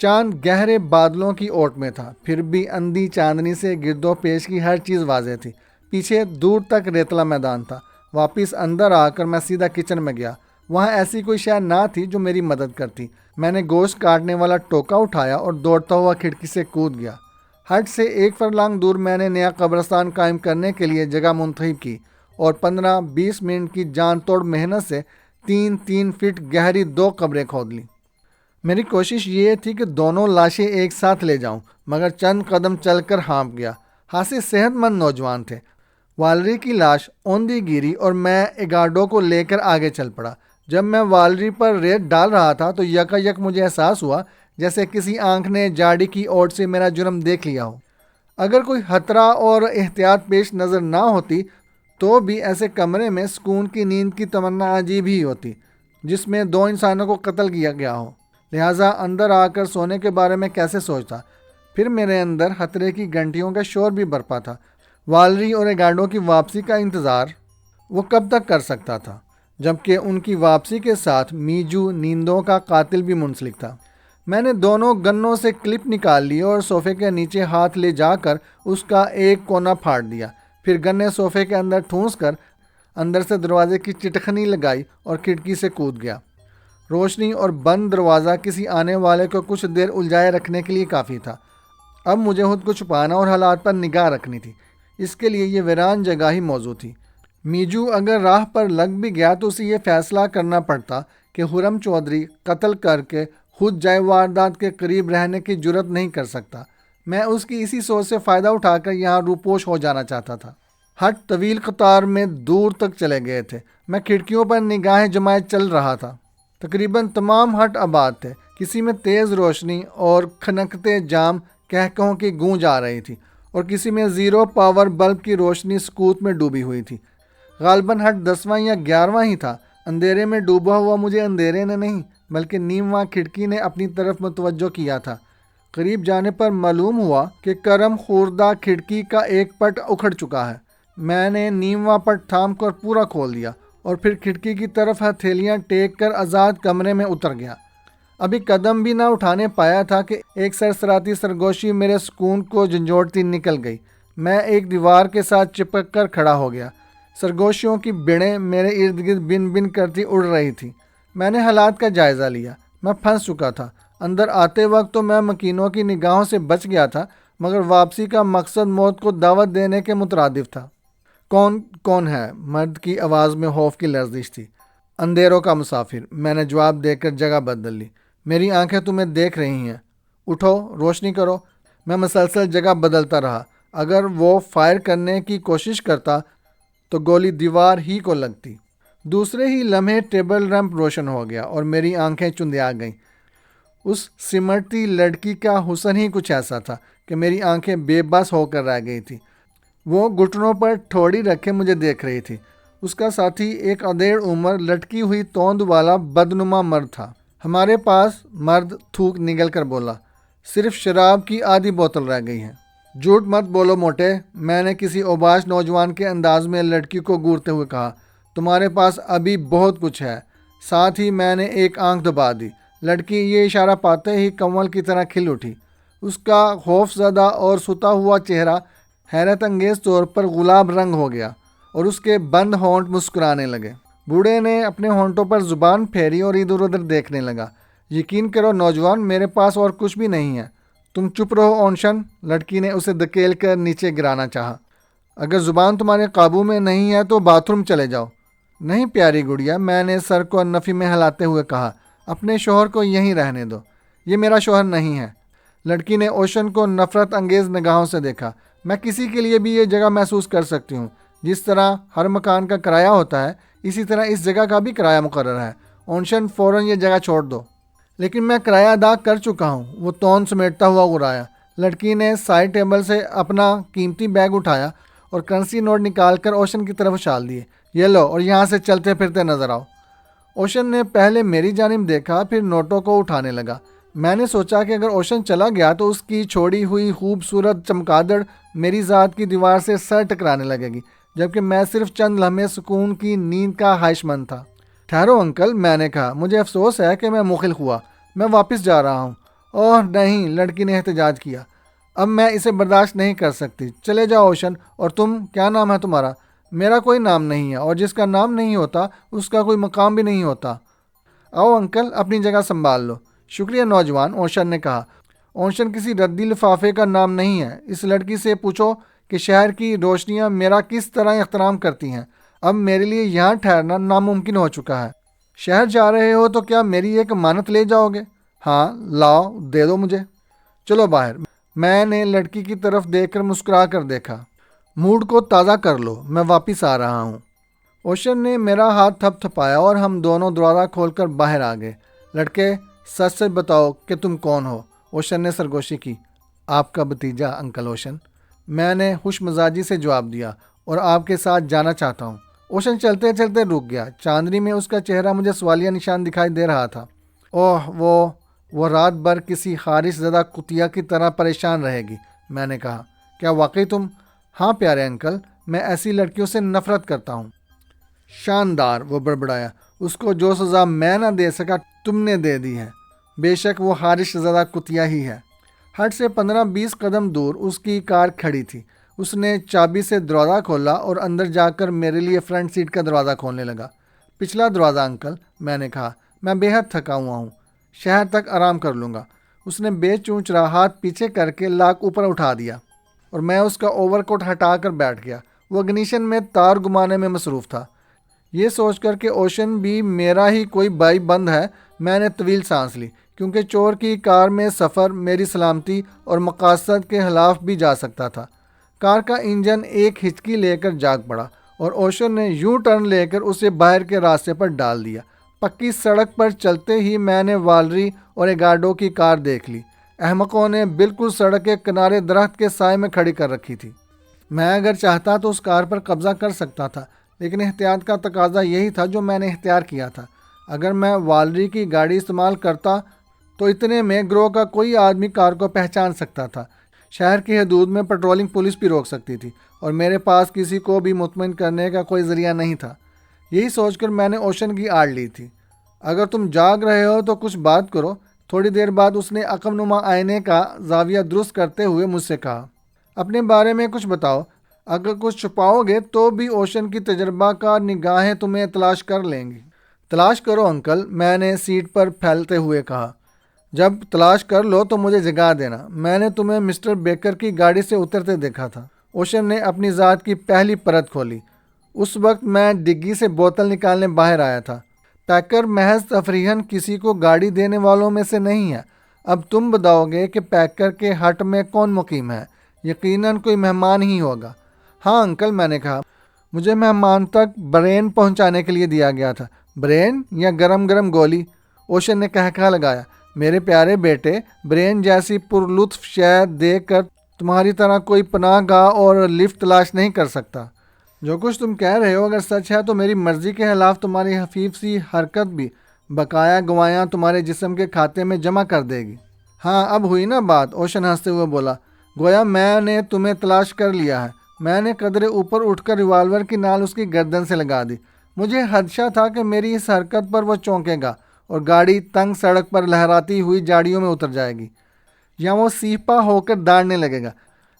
چاند گہرے بادلوں کی اوٹ میں تھا، پھر بھی اندھی چاندنی سے گرد و پیش کی ہر چیز واضح تھی۔ پیچھے دور تک ریتلا میدان تھا۔ واپس اندر آ کر میں سیدھا کچن میں گیا۔ وہاں ایسی کوئی شے نہ تھی جو میری مدد کرتی۔ میں نے گوشت کاٹنے والا ٹوکا اٹھایا اور دوڑتا ہوا کھڑکی سے کود گیا۔ ہٹ سے 1 فرلانگ دور میں نے نیا قبرستان قائم کرنے کے لیے جگہ منتخب کی اور 15-20 منٹ کی جان توڑ محنت سے 3 فٹ گہری 2 قبریں کھود لیں۔ میری کوشش یہ تھی کہ دونوں لاشیں ایک ساتھ لے جاؤں، مگر چند قدم چل کر ہانپ گیا۔ خاصے صحت مند نوجوان تھے۔ والری کی لاش اوندھی گیری اور میں ایگارڈو کو لے کر آگے چل پڑا۔ جب میں والری پر ریت ڈال رہا تھا تو یک مجھے احساس ہوا جیسے کسی آنکھ نے جاڑی کی اوٹ سے میرا جرم دیکھ لیا ہو۔ اگر کوئی خطرہ اور احتیاط پیش نظر نہ ہوتی تو بھی ایسے کمرے میں سکون کی نیند کی تمنا عجیب ہی ہوتی، جس میں 2 انسانوں کو قتل کیا گیا ہو۔ لہٰذا اندر آ کر سونے کے بارے میں کیسے سوچتا؟ پھر میرے اندر خطرے کی گھنٹیوں کا شور بھی برپا تھا۔ والری اور ایگارڈو کی واپسی کا انتظار وہ کب تک کر سکتا تھا، جبکہ ان کی واپسی کے ساتھ میجو نیندوں کا قاتل بھی منسلک تھا۔ میں نے دونوں گنوں سے کلپ نکال لی اور صوفے کے نیچے ہاتھ لے جا کر اس کا ایک کونا پھاڑ دیا۔ پھر گنے صوفے کے اندر ٹھونس کر اندر سے دروازے کی چٹخنی لگائی اور کھڑکی سے کود گیا۔ روشنی اور بند دروازہ کسی آنے والے کو کچھ دیر الجھائے رکھنے کے لیے کافی تھا۔ اب مجھے خود کو چھپانا اور حالات پر نگاہ رکھنی تھی۔ اس کے لیے یہ ویران جگہ ہی موزوں تھی۔ میجو اگر راہ پر لگ بھی گیا تو اسے یہ فیصلہ کرنا پڑتا کہ خرم چودھری قتل کر کے خود جائے واردات کے قریب رہنے کی جرت نہیں کر سکتا۔ میں اس کی اسی سوچ سے فائدہ اٹھا کر یہاں روپوش ہو جانا چاہتا تھا۔ ہٹ طویل قطار میں دور تک چلے گئے تھے۔ میں کھڑکیوں پر نگاہیں جمائے چل رہا تھا۔ تقریباً تمام ہٹ آباد تھے۔ کسی میں تیز روشنی اور کھنکتے جام کہکہوں کی گونج آ رہی تھی اور کسی میں 0 پاور بلب کی روشنی سکوت میں ڈوبی ہوئی تھی۔ غالباً ہٹ 10واں یا 11واں ہی تھا۔ اندھیرے میں ڈوبا ہوا مجھے اندھیرے نے نہیں بلکہ نیمواں کھڑکی نے اپنی طرف متوجہ کیا تھا۔ قریب جانے پر معلوم ہوا کہ کرم خوردہ کھڑکی کا ایک پٹ اکھڑ چکا ہے۔ میں نے نیمواں پٹ تھام کر پورا کھول دیا اور پھر کھڑکی کی طرف ہتھیلیاں ٹیک کر آزاد کمرے میں اتر گیا۔ ابھی قدم بھی نہ اٹھانے پایا تھا کہ ایک سرسراتی سرگوشی میرے سکون کو جھنجھوڑتی نکل گئی۔ میں ایک دیوار کے ساتھ چپک کر کھڑا ہو گیا۔ سرگوشیوں کی بڑیں میرے ارد گرد بن بن کرتی اڑ رہی تھی۔ میں نے حالات کا جائزہ لیا۔ میں پھنس چکا تھا۔ اندر آتے وقت تو میں مکینوں کی نگاہوں سے بچ گیا تھا، مگر واپسی کا مقصد موت کو دعوت دینے کے مترادف تھا۔ کون ہے؟ مرد کی آواز میں خوف کی لرزش تھی۔ اندھیروں کا مسافر، میں نے جواب دے کر جگہ بدل لی۔ میری آنکھیں تمہیں دیکھ رہی ہیں، اٹھو، روشنی کرو۔ میں مسلسل جگہ بدلتا رہا۔ اگر وہ فائر کرنے کی کوشش کرتا تو گولی دیوار ہی کو لگتی۔ دوسرے ہی لمحے ٹیبل لیمپ روشن ہو گیا اور میری آنکھیں چندیا گئیں۔ اس سمٹتی لڑکی کا حسن ہی کچھ ایسا تھا کہ میری آنکھیں بے بس ہو کر رہ گئی تھی۔ وہ گھٹنوں پر ٹھوڑی رکھے مجھے دیکھ رہی تھی۔ اس کا ساتھی ایک ادھیڑ عمر لٹکی ہوئی توند والا بدنما مرد تھا۔ ہمارے پاس مرد تھوک نگل کر بولا، صرف شراب کی آدھی بوتل رہ گئی ہے۔ جھوٹ مت بولو موٹے، میں نے کسی اوباش نوجوان کے انداز میں لڑکی کو گورتے ہوئے کہا۔ تمہارے پاس ابھی بہت کچھ ہے۔ ساتھ ہی میں نے ایک آنکھ دبا دی۔ لڑکی یہ اشارہ پاتے ہی کنول کی طرح کھل اٹھی۔ اس کا خوف زدہ اور ستا ہوا چہرہ حیرت انگیز طور پر گلاب رنگ ہو گیا اور اس کے بند ہونٹ مسکرانے لگے۔ بوڑھے نے اپنے ہونٹوں پر زبان پھیری اور ادھر ادھر دیکھنے لگا۔ یقین کرو نوجوان، میرے پاس اور کچھ بھی نہیں ہے۔ تم چپ رہو اونشن۔ لڑکی نے اسے دھکیل کر نیچے گرانا چاہا۔ اگر زبان تمہارے قابو میں نہیں ہے تو باتھ روم چلے جاؤ۔ نہیں پیاری گڑیا، میں نے سر کو نفی میں ہلاتے ہوئے کہا، اپنے شوہر کو یہیں رہنے دو۔ یہ میرا شوہر نہیں ہے۔ لڑکی نے اوشن کو نفرت انگیز نگاہوں سے دیکھا۔ میں کسی کے لیے بھی یہ جگہ محسوس کر سکتی ہوں۔ جس طرح ہر مکان کا کرایہ ہوتا ہے، اسی طرح اس جگہ کا بھی کرایہ مقرر ہے۔ اوشن فوراً یہ جگہ چھوڑ دو۔ لیکن میں کرایہ ادا کر چکا ہوں، وہ تون سمیٹتا ہوا گرایا۔ لڑکی نے سائڈ ٹیبل سے اپنا قیمتی بیگ اٹھایا اور کرنسی نوٹ نکال کر اوشن کی طرف اچھال دیے۔ یہ لو، اور یہاں سے چلتے پھرتے نظر آؤ۔ اوشن نے پہلے میری جانب دیکھا، پھر نوٹوں کو اٹھانے لگا۔ میں نے سوچا کہ اگر اوشن چلا گیا تو اس کی چھوڑی ہوئی خوبصورت چمگادڑ میری ذات کی دیوار سے سر ٹکرانے لگے گی، جبکہ میں صرف چند لمحے سکون کی نیند کا خواہش مند تھا۔ ٹھہرو انکل، میں نے کہا، مجھے افسوس ہے کہ میں مخل ہوا، میں واپس جا رہا ہوں۔ اوہ نہیں، لڑکی نے احتجاج کیا، اب میں اسے برداشت نہیں کر سکتی۔ چلے جاؤ اوشن۔ اور تم، کیا نام ہے تمہارا؟ میرا کوئی نام نہیں ہے، اور جس کا نام نہیں ہوتا اس کا کوئی مقام بھی نہیں ہوتا۔ آؤ انکل، اپنی جگہ سنبھال لو۔ شکریہ نوجوان، اوشن نے کہا۔ اوشن کسی ردی لفافے کا نام نہیں ہے۔ اس لڑکی سے پوچھو کہ شہر کی روشنیاں میرا کس طرح احترام کرتی ہیں۔ اب میرے لیے یہاں ٹھہرنا ناممکن ہو چکا ہے۔ شہر جا رہے ہو تو کیا میری ایک امانت لے جاؤ گے؟ ہاں، لاؤ، دے دو مجھے۔ چلو باہر۔ میں نے لڑکی کی طرف دیکھ کر مسکرا کر دیکھا۔ موڈ کو تازہ کر لو، میں واپس آ رہا ہوں۔ اوشن نے میرا ہاتھ تھپ تھپایا اور ہم دونوں دروازہ کھول کر باہر آ گئے۔ لڑکے، سچ سچ بتاؤ کہ تم کون ہو؟ اوشن نے سرگوشی کی۔ آپ کا بھتیجا انکل اوشن، میں نے خوش مزاجی سے جواب دیا، اور آپ کے ساتھ جانا چاہتا ہوں۔ اوشن چلتے چلتے رک گیا۔ چاندنی میں اس کا چہرہ مجھے سوالیہ نشان دکھائی دے رہا تھا۔ اوہ، وہ رات بھر کسی خارش زدہ کتیا کی طرح پریشان رہے گی، میں نے کہا۔ کیا واقعی تم؟ ہاں پیارے انکل، میں ایسی لڑکیوں سے نفرت کرتا ہوں۔ شاندار، وہ بڑبڑایا۔ اس کو جو سزا میں نہ دے سکا تم نے دے دی ہے۔ بے شک وہ خارش زدہ کتیا ہی ہے۔ ہٹ سے 15-20 قدم دور اس کی کار کھڑی تھی۔ اس نے چابی سے دروازہ کھولا اور اندر جا کر میرے لیے فرنٹ سیٹ کا دروازہ کھولنے لگا۔ پچھلا دروازہ انکل، میں نے کہا۔ میں بے حد تھکا ہوا ہوں، شہر تک آرام کر لوں گا۔ اس نے بے چونچرا ہاتھ پیچھے کر کے لاک اوپر اٹھا دیا اور میں اس کا اوور کوٹ ہٹا کر بیٹھ گیا۔ وہ اگنیشن میں تار گمانے میں مصروف تھا۔ یہ سوچ کر کہ اوشن بھی میرا ہی کوئی بھائی بند ہے، میں نے طویل سانس لی، کیونکہ چور کی کار میں سفر میری سلامتی اور مقاصد کے خلاف بھی جا سکتا تھا۔ کار کا انجن ایک ہچکی لے کر جاگ پڑا اور اوشن نے یوں ٹرن لے کر اسے باہر کے راستے پر ڈال دیا۔ پکی سڑک پر چلتے ہی میں نے والری اور ایگارڈو کی کار دیکھ لی۔ احمقوں نے بالکل سڑک کے کنارے درخت کے سائے میں کھڑی کر رکھی تھی۔ میں اگر چاہتا تو اس کار پر قبضہ کر سکتا تھا، لیکن احتیاط کا تقاضا یہی تھا جو میں نے اختیار کیا تھا۔ اگر میں والری کی گاڑی استعمال کرتا تو اتنے میں گروہ کا کوئی آدمی کار کو پہچان سکتا تھا۔ شہر کی حدود میں پیٹرولنگ پولیس بھی روک سکتی تھی، اور میرے پاس کسی کو بھی مطمئن کرنے کا کوئی ذریعہ نہیں تھا۔ یہی سوچ کر میں نے اوشن کی آڑ لی تھی۔ اگر تم جاگ رہے ہو تو کچھ بات کرو۔ تھوڑی دیر بعد اس نے عقب نما آئینے کا زاویہ درست کرتے ہوئے مجھ سے کہا، اپنے بارے میں کچھ بتاؤ۔ اگر کچھ چھپاؤ گے تو بھی اوشن کی تجربہ کار نگاہیں تمہیں تلاش کر لیں گی۔ تلاش کرو انکل، میں نے سیٹ پر پھیلتے ہوئے کہا۔ جب تلاش کر لو تو مجھے جگا دینا۔ میں نے تمہیں مسٹر بیکر کی گاڑی سے اترتے دیکھا تھا۔ اوشن نے اپنی ذات کی پہلی پرت کھولی۔ اس وقت میں ڈگی سے بوتل نکالنے باہر آیا تھا۔ پیکر محض تفریحاً کسی کو گاڑی دینے والوں میں سے نہیں ہے۔ اب تم بتاؤ گے کہ پیکر کے ہٹ میں کون مقیم ہے؟ یقیناً کوئی مہمان ہی ہوگا۔ ہاں انکل، میں نے کہا، مجھے مہمان تک برین پہنچانے کے لیے دیا گیا تھا۔ برین یا گرم گرم گولی؟ اوشن نے کہا لگایا۔ میرے پیارے بیٹے، برین جیسی پرلطف شے دیکھ کر تمہاری طرح کوئی پناہ گاہ اور لفٹ تلاش نہیں کر سکتا۔ جو کچھ تم کہہ رہے ہو اگر سچ ہے تو میری مرضی کے خلاف تمہاری خفیف سی حرکت بھی بقایا گوایاں تمہارے جسم کے کھاتے میں جمع کر دے گی۔ ہاں، اب ہوئی نا بات، اوشن ہنستے ہوئے بولا۔ گویا میں نے تمہیں تلاش کر لیا ہے۔ میں نے قدرے اوپر اٹھ کر ریوالور کی نال اس کی گردن سے لگا دی۔ مجھے خدشہ تھا کہ میری اس حرکت پر وہ چونکے گا اور گاڑی تنگ سڑک پر لہراتی ہوئی جاڑیوں میں اتر جائے گی، یا وہ سیپا ہو کر دوڑنے لگے گا،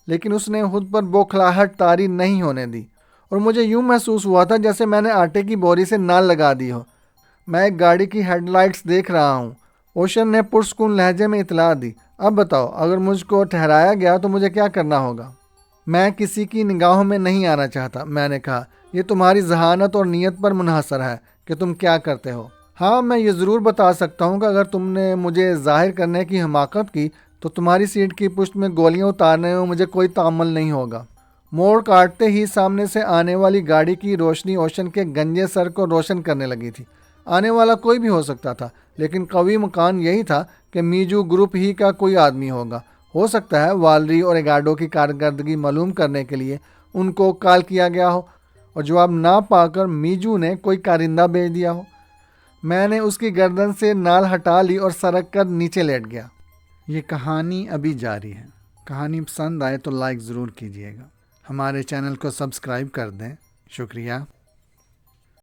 لیکن اس نے خود پر بوکھلاہٹ طاری نہیں ہونے دی، اور مجھے یوں محسوس ہوا تھا جیسے میں نے آٹے کی بوری سے نال لگا دی ہو۔ میں ایک گاڑی کی ہیڈ لائٹس دیکھ رہا ہوں، اوشن نے پرسکون لہجے میں اطلاع دی۔ اب بتاؤ، اگر مجھ کو ٹھہرایا گیا تو مجھے کیا کرنا ہوگا؟ میں کسی کی نگاہوں میں نہیں آنا چاہتا، میں نے کہا۔ یہ تمہاری ذہانت اور نیت پر منحصر ہے کہ تم کیا کرتے ہو۔ ہاں، میں یہ ضرور بتا سکتا ہوں کہ اگر تم نے مجھے ظاہر کرنے کی حماقت کی تو تمہاری سیٹ کی پشت میں گولیاں اتارنے میں مجھے کوئی تعامل نہیں ہوگا۔ موڑ کاٹتے ہی سامنے سے آنے والی گاڑی کی روشنی اوشن کے گنجے سر کو روشن کرنے لگی تھی۔ آنے والا کوئی بھی ہو سکتا تھا، لیکن قوی مکان یہی تھا کہ میجو گروپ ہی کا کوئی آدمی ہوگا۔ ہو سکتا ہے والری اور ایگارڈو کی کارکردگی معلوم کرنے کے لیے ان کو کال کیا گیا ہو اور جواب نہ پا کر میجو نے کوئی کارندہ بھیج دیا ہو۔ میں نے اس کی گردن سے نال ہٹا لی اور سرک کر نیچے لیٹ گیا۔ یہ کہانی ابھی جاری ہے۔ کہانی پسند آئے تو لائک ضرور کیجیے گا۔ ہمارے چینل کو سبسکرائب کر دیں۔ شکریہ۔